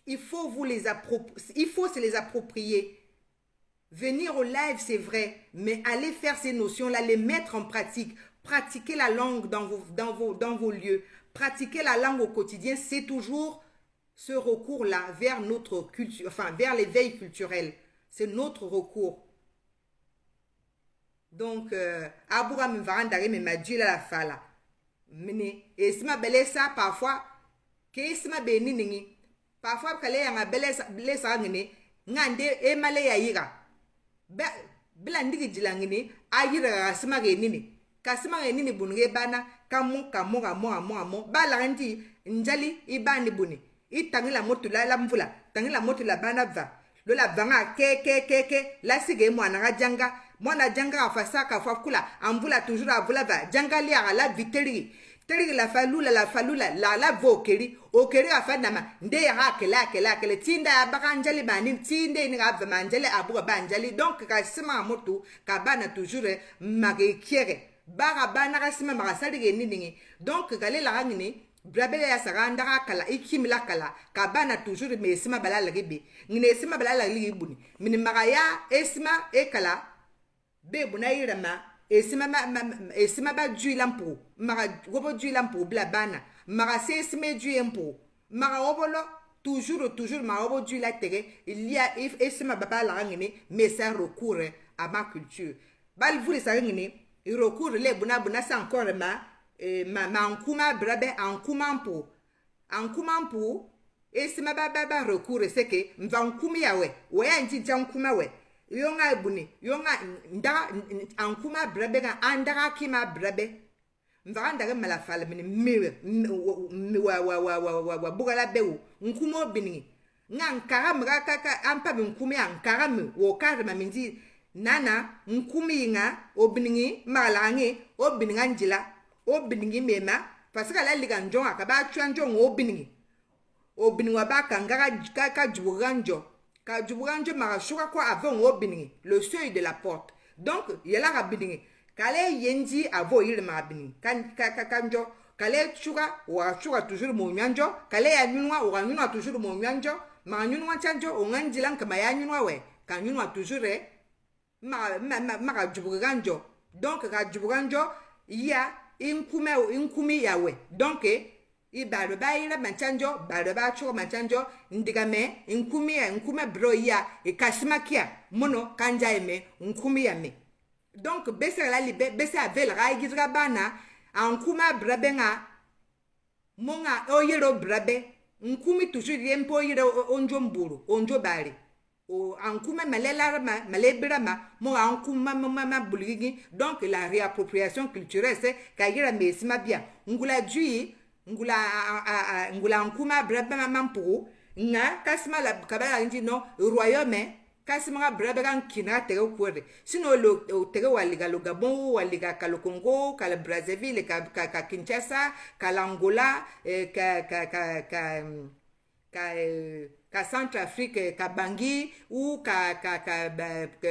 [SPEAKER 1] Il faut se les approprier. Venir au live, c'est vrai, mais aller faire ces notions-là, les mettre en pratique. Pratiquer la langue dans vos lieux. Pratiquer la langue au quotidien, c'est toujours ce recours-là vers notre culture, enfin vers l'éveil culturel. C'est notre recours. Donc, Aboura me va rendre me m'a dit la fala. Et si ma belle ça parfois, qu'est-ce ma béni ningi. Parfois, quand elle a belle ça ngene, ngande e male ya yira. Blandi jilangini, ayira kasima genini. Kasima genini bunge bana, kamo. Balandi, njali, ibani buni. Itangi la motu la mvula, tangi la motu la bana va. Lola banga ke la sige mwana janga afasa ka fakula amvula toujours avula va janga li ala viteri teri la falula la vokeri okeri afadama nde ya kele tinda bakanjali bani tinde ni ga manjali abu banjali donc ka sima moto ka bana toujours mage kiere bara bana ka sima maka salige ni donc gale la ngini brabe ya saganda kala ikimila kala ka bana toujours me sima bala la gibe ngine sima bala la libuni min magaya esima ekala be buna yirama esima ba dui lampo maga gobo dui lampo bla bana maga se esime dui empo maga obolo toujours ma obo dui la tege il y a esima baba la ngini mais ça recourt à ma culture bal vous les savez ngini il recourt les buna ça encore ma ankuma brabe ankuma mpo esima baba recourt c'est que mva nkumi yawe we anji jankuma we yonga buni yonga nda ankuma brabe ga andara kima brabe mvanga ndaga mala fala mini wa bugala bewu nkumo bini nga nkara mga kaka ampa nkumi ankara mi wo kare maminzi nana nkumi nga obiningi malangi obininga njila obiningi mema parce que la liga njonga ka ba twa njonga obiningi wa ba kangara kaka jubuganjo ka jubuganjo mara shuka kwa avant obiningi le seuil de la porte donc yela ka biningi kale yenji avo yile ma biningi kanjo kale chuka wa chuka toujours mo nyanjo kale ya nyunwa wa nyunwa toujours mo nyanjo ma nyunwa chanjo onganjila kama ya nyunwa we ka nyunwa toujours ma jubuganjo donc ka jubuganjo ya inkumi yawe donc ibalo bayila manchanjo balo ba chuka manchanjo ndigame inkumi bro ya ikasimakia mono kanja eme nkumi yame donc besa la libe besa avel ra gidra bana ankuma brabenga monga oyero brabe nkumi toujours yempo yero onjomburu onjobali o ankuma malela malebirama mo ankuma mama buligi donc la réappropriation culturelle c'est kayira mesima bia ngula jui ngula ankuma brabe mampo nga kasima la kabala nji no royaume kasima brabe kan kina tege kwere sino lo tege waliga lo Gabon waliga ka lo Congo ka la Brazzaville ka Kinshasa ka l'Angola ka Centrafrique ka Bangui ou ka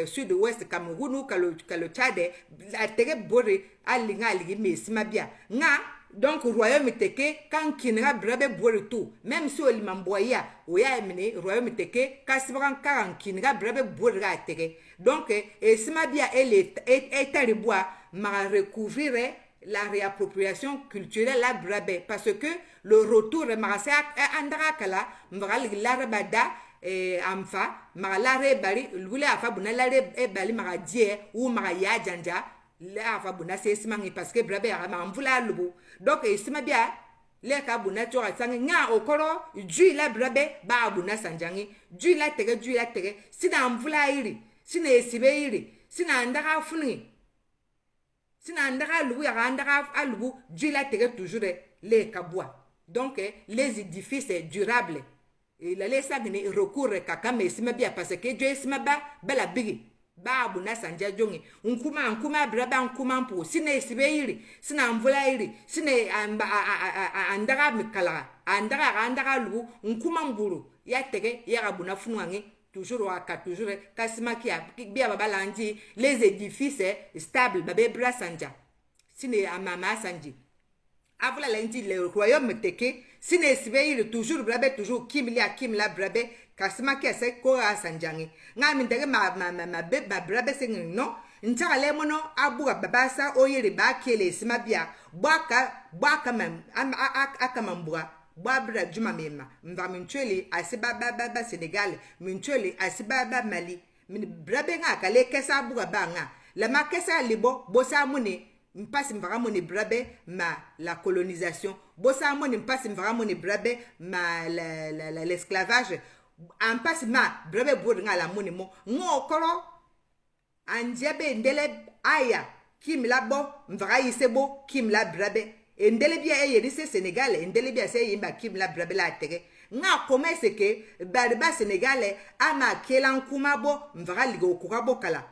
[SPEAKER 1] sud-ouest Cameroun ou ka le Tchad tege bore alinga aligi mesima bia nga donc royaume teke kan kinra brabe bore tout même si oli mamboya oya emene royaume teke kasibran kan kinra brabe bore ga teke donc esima bia est bois ma recouvrir la réappropriation culturelle la brabe parce que le retour marasa andra kala mbagal larabada amfa magalare bari lule afa bunalare bali magadie ou magaya janja la afa buna sesimang parce que brabe ya mamvula lubu donc esima bia le ka buna tora sangi nga okoro ju la brabe ba buna sanjangi ju la tege sina mvula iri sina esibe iri sina andara funi sina andara lubu ya andara alubu ju la tege toujours le kabwa donc les édifices durables et la lesa gni recours kakame esima bia parce que Dieu esima ba bela bigi ba buna sanja jongi nkuma braba nkuma mpo sina esibe iri sina mvula iri sina andara mikala andara lu nkuma mburu ya tege ya buna funwangi toujours kasima kia bia baba lanji les édifices stables babe bra sanja sina amama sanji avula lanji le royaume teke sina esibe iri toujours brabe toujours kimla brabe kasima kese ko asanjangi ngami ndege ma brabe singing no ntaka le mono abuga babasa oyiri ba kele sima bia bwaka mam akamambura bwabra juma mema mva mincheli asiba Sénégal mincheli asiba Mali min brabe nga kale kesa abuga banga la makesa libo bosa muni mpasi mvara moni brabe ma la colonisation bosa moni mpasi mvara moni brabe ma l'esclavage en passe ma brabe bod nga la moni mo ngokoro anjebe ndele aya kimla bo mvara yisebo kimla brabe ndele bia yedise Sénégal ndele bia se yimba kimla brabe la tege nga komese ke barba Sénégal ama kela nkuma bo mvara ligo kokabo kala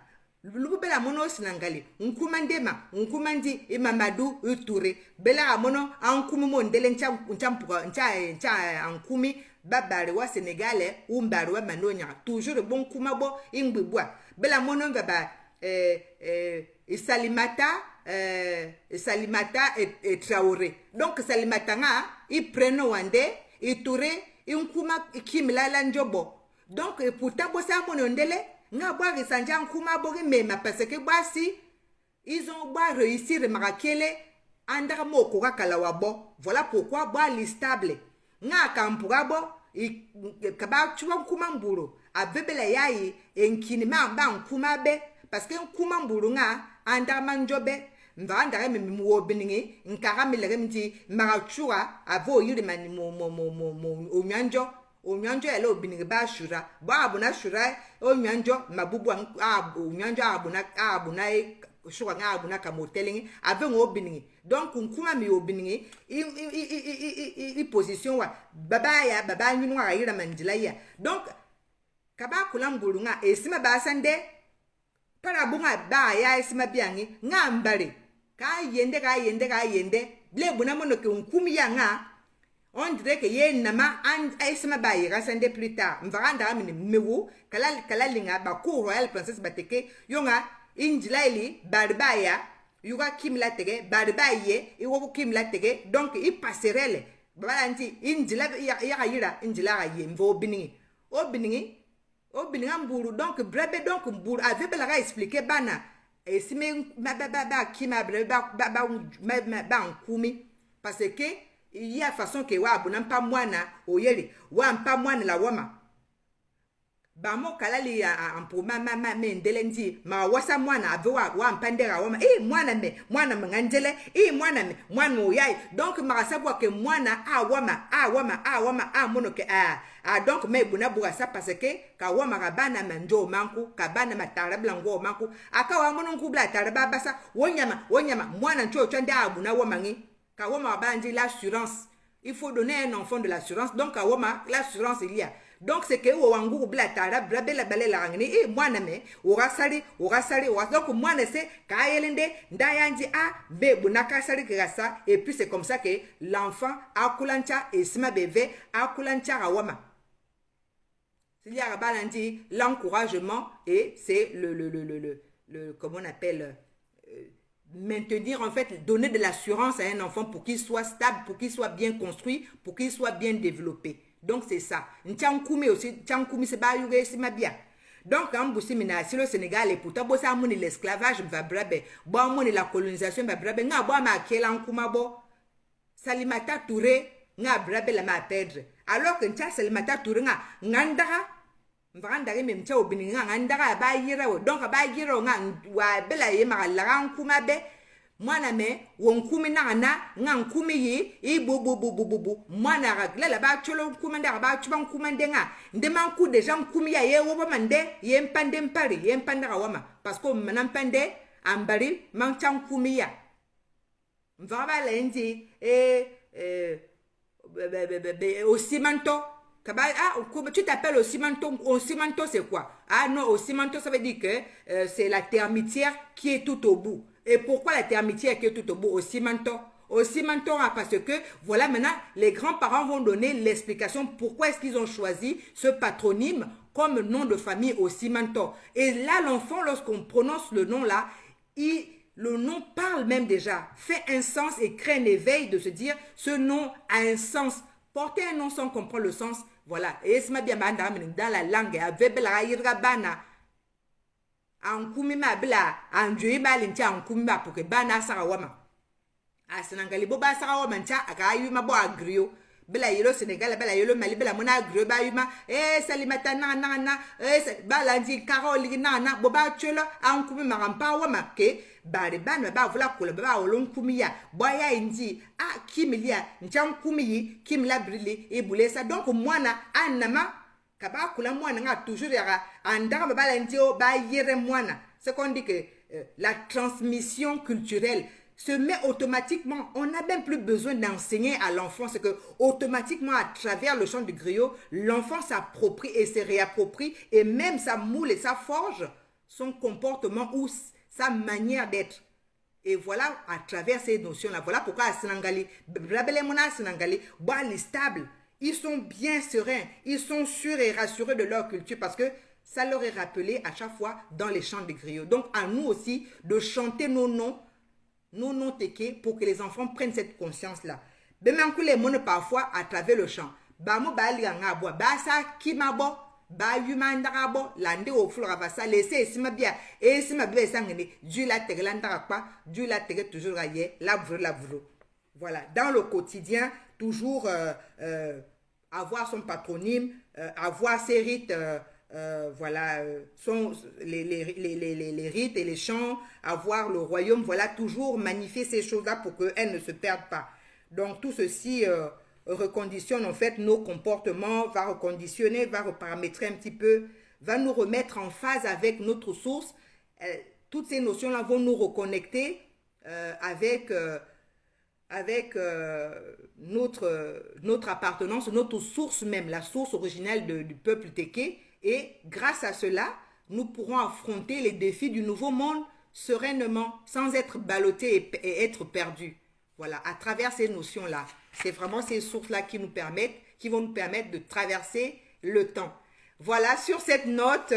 [SPEAKER 1] lubu bela mono sinangali nkumandema nkumandi imamadu uture bela mono ankumi mondele nchampuka ncha ankumi babare wa sénégalais umbare wa manonya toujours bon kumabo ingbibwa bela mono baba Salimata et Traoré. Donc Salimata nga i preno wande i touré inkuma kimla lanjobo. Donc pourtant bosa monondele nga boa risanja nkuma bogi mema parce que basi ils ont boa réussir marakele andara moko kala wabo. Voilà pourquoi boa listable nga kampura bo kaba chuwa nkuma mburo abebele yayi enkinima ba nkuma be parce que nkuma mburo nga andara manjobe mva ndare mwo biningi nkara milere mti marachura avo yiri mani mo onyanjo ele obiningi ba shura ba abuna shura onyanjo mabubu onyanjo abuna shura nga abuna kamotelingi ave ngo obiningi donc nkuma mi obiningi i position wa baba nyinu wa yira mandila ya donc kaba kulambulu nga esima ba sande para bunga ba ya esima biangi nga mbare ka yende ble buna mono ke nkumi ya nga on dirait que ye nama an esima ba yira sande plus tard mvaranda amini mewu kala linga ba ko royal princess bateke yonga injilaili barbaya yuga kimla tege barbaye iwo kimla tege donc i passerelle balanti injila ya yira injila ga ye mvo obininga mburu donc brebe donc mburu avait bela expliquer bana et si me ba kima ba nkumi parce que il y a façon que wa abuna mpa mwana oyeli wa mpa mwana la wama ba mo kala li ampu mendele ndi ma wasa mwana ave wa mpandera wama mwana mangandele mwana oyai donc marasabu ke mwana a mono ke donc me buna buga ça parce que ka wama kabana manjo manku kabana matara blango manku aka wa mono nkubla taraba basa wonyama mwana ncho nda abuna wamangi ka wama bandi l'assurance il faut donner un enfant de l'assurance donc ka wama l'assurance il y a. Donc c'est que wangu bla tara brabela balela ngini mwana me orasari donc mwana se kaelende ndayanji be bunaka sari grasa et puis c'est comme ça que l'enfant akulancha et sima beve akulancha rawama. Il y a balandi l'encouragement et c'est le comment on appelle maintenir en fait donner de l'assurance à un enfant pour qu'il soit stable, pour qu'il soit bien construit, pour qu'il soit bien développé. Donc c'est ça. Nchankoumi aussi, Nchankoumi c'est pas yuge si ma bien. Donc en boussi mina si le Sénégal et pourtant bossa moni l'esclavage va brabe, bon moni la colonisation va brabe, nga boa ma kela nkuma bo. Salimata Touré nga brabe la ma perdre. Alors que ncha Salimata Touré nga ngandara mvrandari même ncha obini nga ngandara ba yira wo. Donc ba yira nga wa bela ye ma la nkuma be. Mwana me wonkumi na nga nkumi yi ibu mwana ragla la ba cholo kumanda ba chuban kumande nga ndema nku deja nkumi ya ye woba mande ye mpande mpari ye mpanda rawama parce que manampande ambari mancha nkumi ya mvaba lendi au cimento kaba tu t'appelles au cimento c'est quoi? Non, au cimento ça veut dire que c'est la termitière qui est tout au bout. Et pourquoi la termitière qui est tout au bout? Au cimento, parce que voilà maintenant les grands-parents vont donner l'explication pourquoi est-ce qu'ils ont choisi ce patronyme comme nom de famille au cimento. Et là l'enfant lorsqu'on prononce le nom là, le nom parle même déjà, fait un sens et crée un éveil de se dire ce nom a un sens. Porter un nom sans comprendre le sens, voilà. Et c'est bien dans la langue, avec la bana. Ankumi ma bla anjui balincha ankumi ba pour que bana sarawama asinangali boba sarawama ncha akayu ma bo agrio bla yelo Sénégal bla yelo Mali bla mona agrio ba yuma Salimata na balanji Carole na boba chelo ankumi marampa wama ke bari bana ba vula kula ba olonkumi ya boya inji kimilia ncha ankumi yi kimla brili e bulesa donc mwana anama kaba kula mwana nga toujours yara andara bala ndio ba yere mwana c'est qu'on dit que la transmission culturelle se met automatiquement, on n'a même plus besoin d'enseigner à l'enfant, c'est que automatiquement à travers le chant du griot, l'enfant s'approprie et se réapproprie et même sa moule et sa forge son comportement ou sa manière d'être. Et voilà, à travers ces notions-là, voilà pourquoi à Sénégalais, stable, ils sont bien sereins, ils sont sûrs et rassurés de leur culture parce que ça leur est rappelé à chaque fois dans les chants de griots. Donc, à nous aussi de chanter nos noms teke pour que les enfants prennent cette conscience-là. Même que les mots parfois à travers le chant. Bamo ba lianga bo, ba sa kimabo, ba yumandara bo, lande au flora va ça laisser si ma bien et si ma bien sangene, Dieu la terre l'andara pas, Dieu la terre toujours ailleurs, la vre. Voilà, dans le quotidien, toujours avoir son patronyme, avoir ses rites voilà, les rites et les chants, avoir le royaume, voilà, toujours magnifier ces choses-là pour qu'elles ne se perdent pas. Donc, tout ceci reconditionne en fait nos comportements, va reconditionner, va reparamétrer un petit peu, va nous remettre en phase avec notre source. Toutes ces notions-là vont nous reconnecter avec notre appartenance, notre source même, la source originelle du peuple Téké. Et grâce à cela, nous pourrons affronter les défis du nouveau monde sereinement, sans être ballottés et être perdus. Voilà, à travers ces notions-là. C'est vraiment ces sources-là qui vont nous permettre de traverser le temps. Voilà, sur cette note,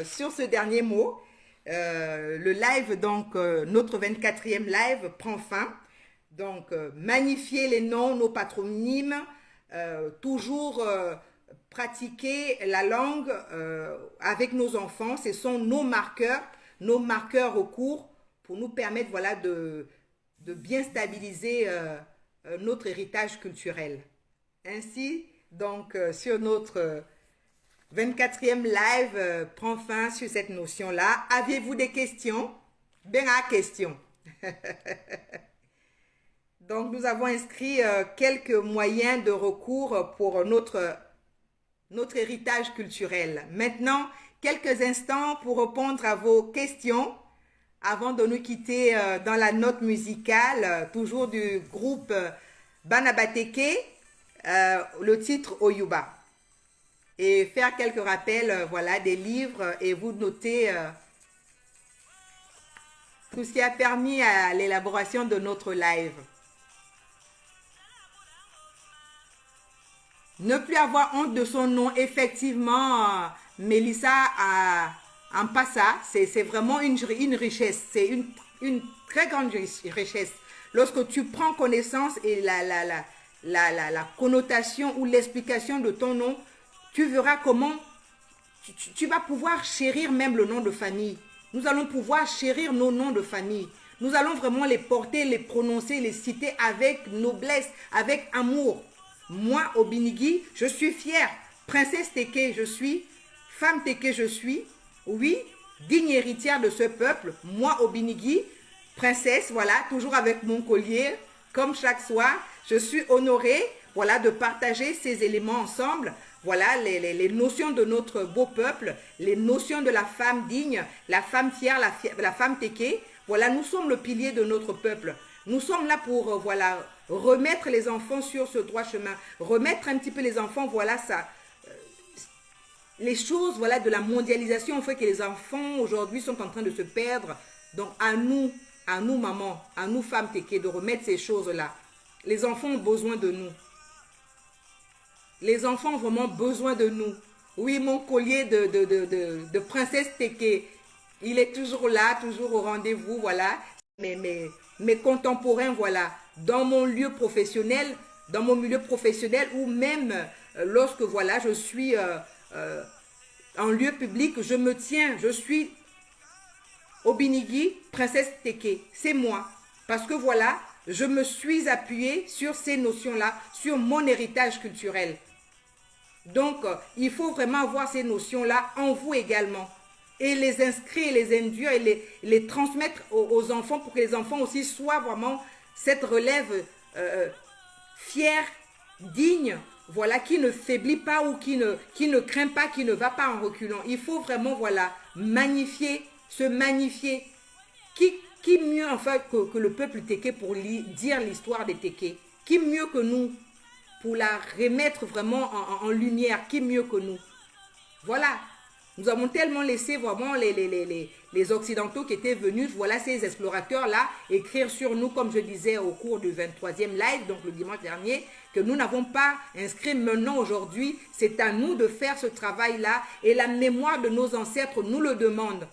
[SPEAKER 1] sur ce dernier mot, le live, donc notre 24e live prend fin. Donc, magnifier les noms, nos patronymes, toujours pratiquer la langue avec nos enfants. Ce sont nos marqueurs au cours pour nous permettre voilà, de bien stabiliser notre héritage culturel. Ainsi, donc, sur notre 24e live prend fin sur cette notion-là. Avez-vous des questions? Ben à question. Donc, nous avons inscrit quelques moyens de recours pour notre héritage culturel. Maintenant, quelques instants pour répondre à vos questions avant de nous quitter dans la note musicale, toujours du groupe Banabateke, le titre Oyuba. Et faire quelques rappels, voilà, des livres et vous noter tout ce qui a permis à l'élaboration de notre live. Ne plus avoir honte de son nom, effectivement, Mélissa en passa, c'est vraiment une richesse, c'est une très grande richesse. Lorsque tu prends connaissance et la connotation ou l'explication de ton nom, tu verras comment tu vas pouvoir chérir même le nom de famille. Nous allons pouvoir chérir nos noms de famille. Nous allons vraiment les porter, les prononcer, les citer avec noblesse, avec amour. Moi, Obinigi, je suis fière. Princesse Téké, je suis. Femme Téké, je suis. Oui, digne héritière de ce peuple. Moi, Obinigi, princesse, voilà, toujours avec mon collier. Comme chaque soir, je suis honorée, voilà, de partager ces éléments ensemble. Voilà, les notions de notre beau peuple, les notions de la femme digne, la femme fière, la femme Téké. Voilà, nous sommes le pilier de notre peuple. Nous sommes là pour, voilà, remettre les enfants sur ce droit chemin, remettre un petit peu les enfants, voilà ça. Les choses, voilà, de la mondialisation ont fait que les enfants aujourd'hui sont en train de se perdre. Donc à nous mamans, à nous femmes Téké, de remettre ces choses-là. Les enfants ont besoin de nous. Les enfants ont vraiment besoin de nous. Oui, mon collier de princesse Téké, il est toujours là, toujours au rendez-vous, voilà. Mes contemporains, voilà, dans mon lieu professionnel, dans mon milieu professionnel ou même lorsque, voilà, je suis en lieu public, je me tiens, je suis Obinigi, princesse Téké, c'est moi. Parce que, voilà, je me suis appuyée sur ces notions-là, sur mon héritage culturel. Donc, il faut vraiment avoir ces notions-là en vous également. Et les inscrire, les induire et les transmettre aux enfants pour que les enfants aussi soient vraiment cette relève fière, digne, voilà, qui ne faiblit pas ou qui ne craint pas, qui ne va pas en reculant. Il faut vraiment, voilà, magnifier, se magnifier. Qui mieux enfin que le peuple Téké pour dire l'histoire des Téké? Qui mieux que nous pour la remettre vraiment en lumière? Qui mieux que nous? Voilà. Nous avons tellement laissé vraiment les Occidentaux qui étaient venus, voilà ces explorateurs-là, écrire sur nous, comme je disais au cours du 23e live, donc le dimanche dernier, que nous n'avons pas inscrit maintenant aujourd'hui. C'est à nous de faire ce travail-là et la mémoire de nos ancêtres nous le demande.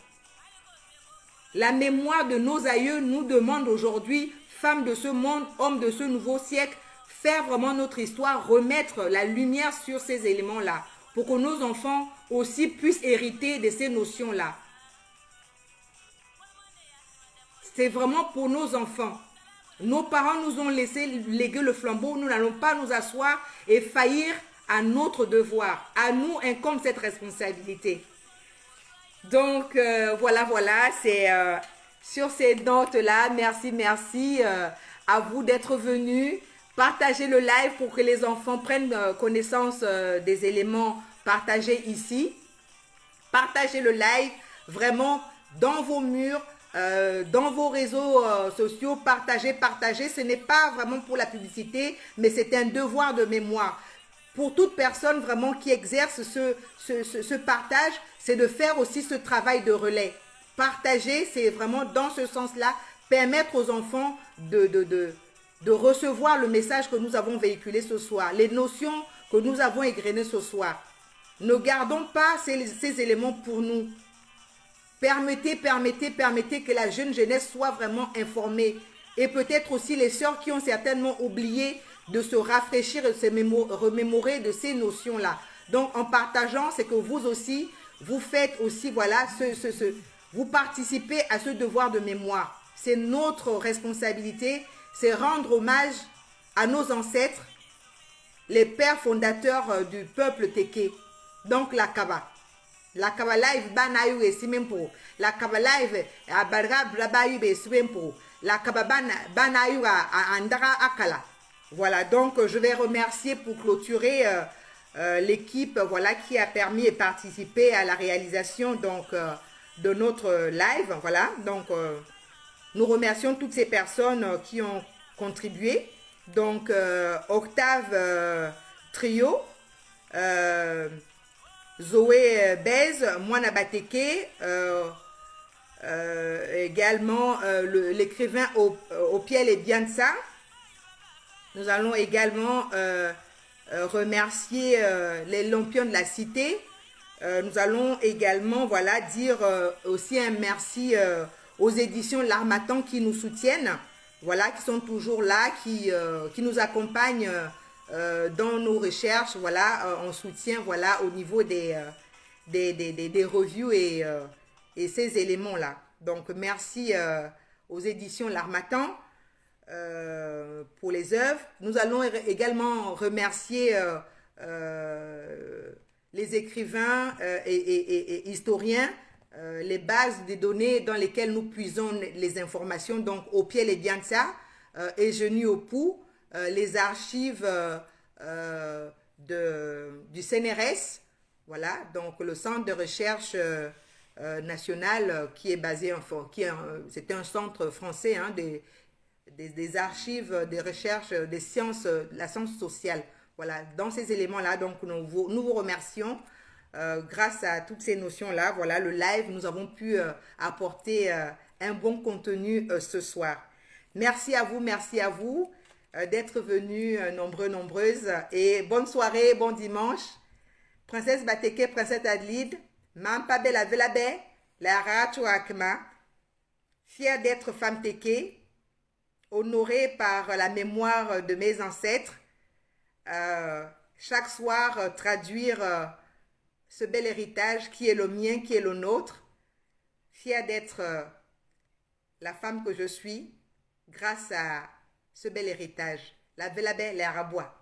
[SPEAKER 1] La mémoire de nos aïeux nous demande aujourd'hui, femmes de ce monde, hommes de ce nouveau siècle, faire vraiment notre histoire, remettre la lumière sur ces éléments-là, pour que nos enfants aussi puissent hériter de ces notions-là. C'est vraiment pour nos enfants. Nos parents nous ont laissé léguer le flambeau, nous n'allons pas nous asseoir et faillir à notre devoir. À nous incombe cette responsabilité. Donc, voilà, c'est sur ces notes-là, merci à vous d'être venus. Partagez le live pour que les enfants prennent connaissance des éléments partagés ici. Partagez le live vraiment dans vos murs, dans vos réseaux sociaux. Partagez. Ce n'est pas vraiment pour la publicité, mais c'est un devoir de mémoire. Pour toute personne vraiment qui exerce ce partage, c'est de faire aussi ce travail de relais. Partager, c'est vraiment dans ce sens-là, permettre aux enfants de recevoir le message que nous avons véhiculé ce soir, les notions que nous avons égrenées ce soir. Ne gardons pas ces éléments pour nous. Permettez que la jeune jeunesse soit vraiment informée. Et peut-être aussi les sœurs qui ont certainement oublié de se rafraîchir et de se remémorer de ces notions-là. Donc, en partageant, c'est que vous aussi, vous faites aussi, voilà, vous participez à ce devoir de mémoire. C'est notre responsabilité, c'est rendre hommage à nos ancêtres, les pères fondateurs du peuple Téké. Donc, la Kaba. La Kaba live, banayu et simempo. La Kaba live, abarga blabayu et simempo. La Kaba banayu à andara akala. Voilà, donc je vais remercier pour clôturer l'équipe voilà, qui a permis et participé à la réalisation donc, de notre live. Voilà, donc nous remercions toutes ces personnes qui ont contribué. Donc Octave Trio, Zoé Bez, Moana Bateke, également l'écrivain Opiel et Bianza. Nous allons également remercier les lampions de la cité. Nous allons également voilà, dire aussi un merci aux éditions L'Harmattan qui nous soutiennent, voilà, qui sont toujours là, qui nous accompagnent dans nos recherches, voilà, en soutien voilà, au niveau des reviews et ces éléments-là. Donc, merci aux éditions L'Harmattan pour les œuvres. Nous allons également remercier les écrivains et historiens, les bases des données dans lesquelles nous puisons les informations, donc Opiel et Bianza et Genu Opou, les archives du CNRS, voilà, donc le centre de recherche national qui est basé c'est un centre français hein, des archives, des recherches, des sciences, la science sociale. Voilà, dans ces éléments-là, donc nous vous remercions. Grâce à toutes ces notions-là, voilà, le live, nous avons pu apporter un bon contenu ce soir. Merci à vous d'être venus nombreuses. Et bonne soirée, bon dimanche. Princesse Bateke, Princesse Adelide, Mampa Bella Velabe, la Rachu Akma, fière d'être femme Téké, honorée par la mémoire de mes ancêtres. Chaque soir, traduire ce bel héritage qui est le mien, qui est le nôtre. Fière d'être la femme que je suis grâce à ce bel héritage. La Velabe, la Rabois.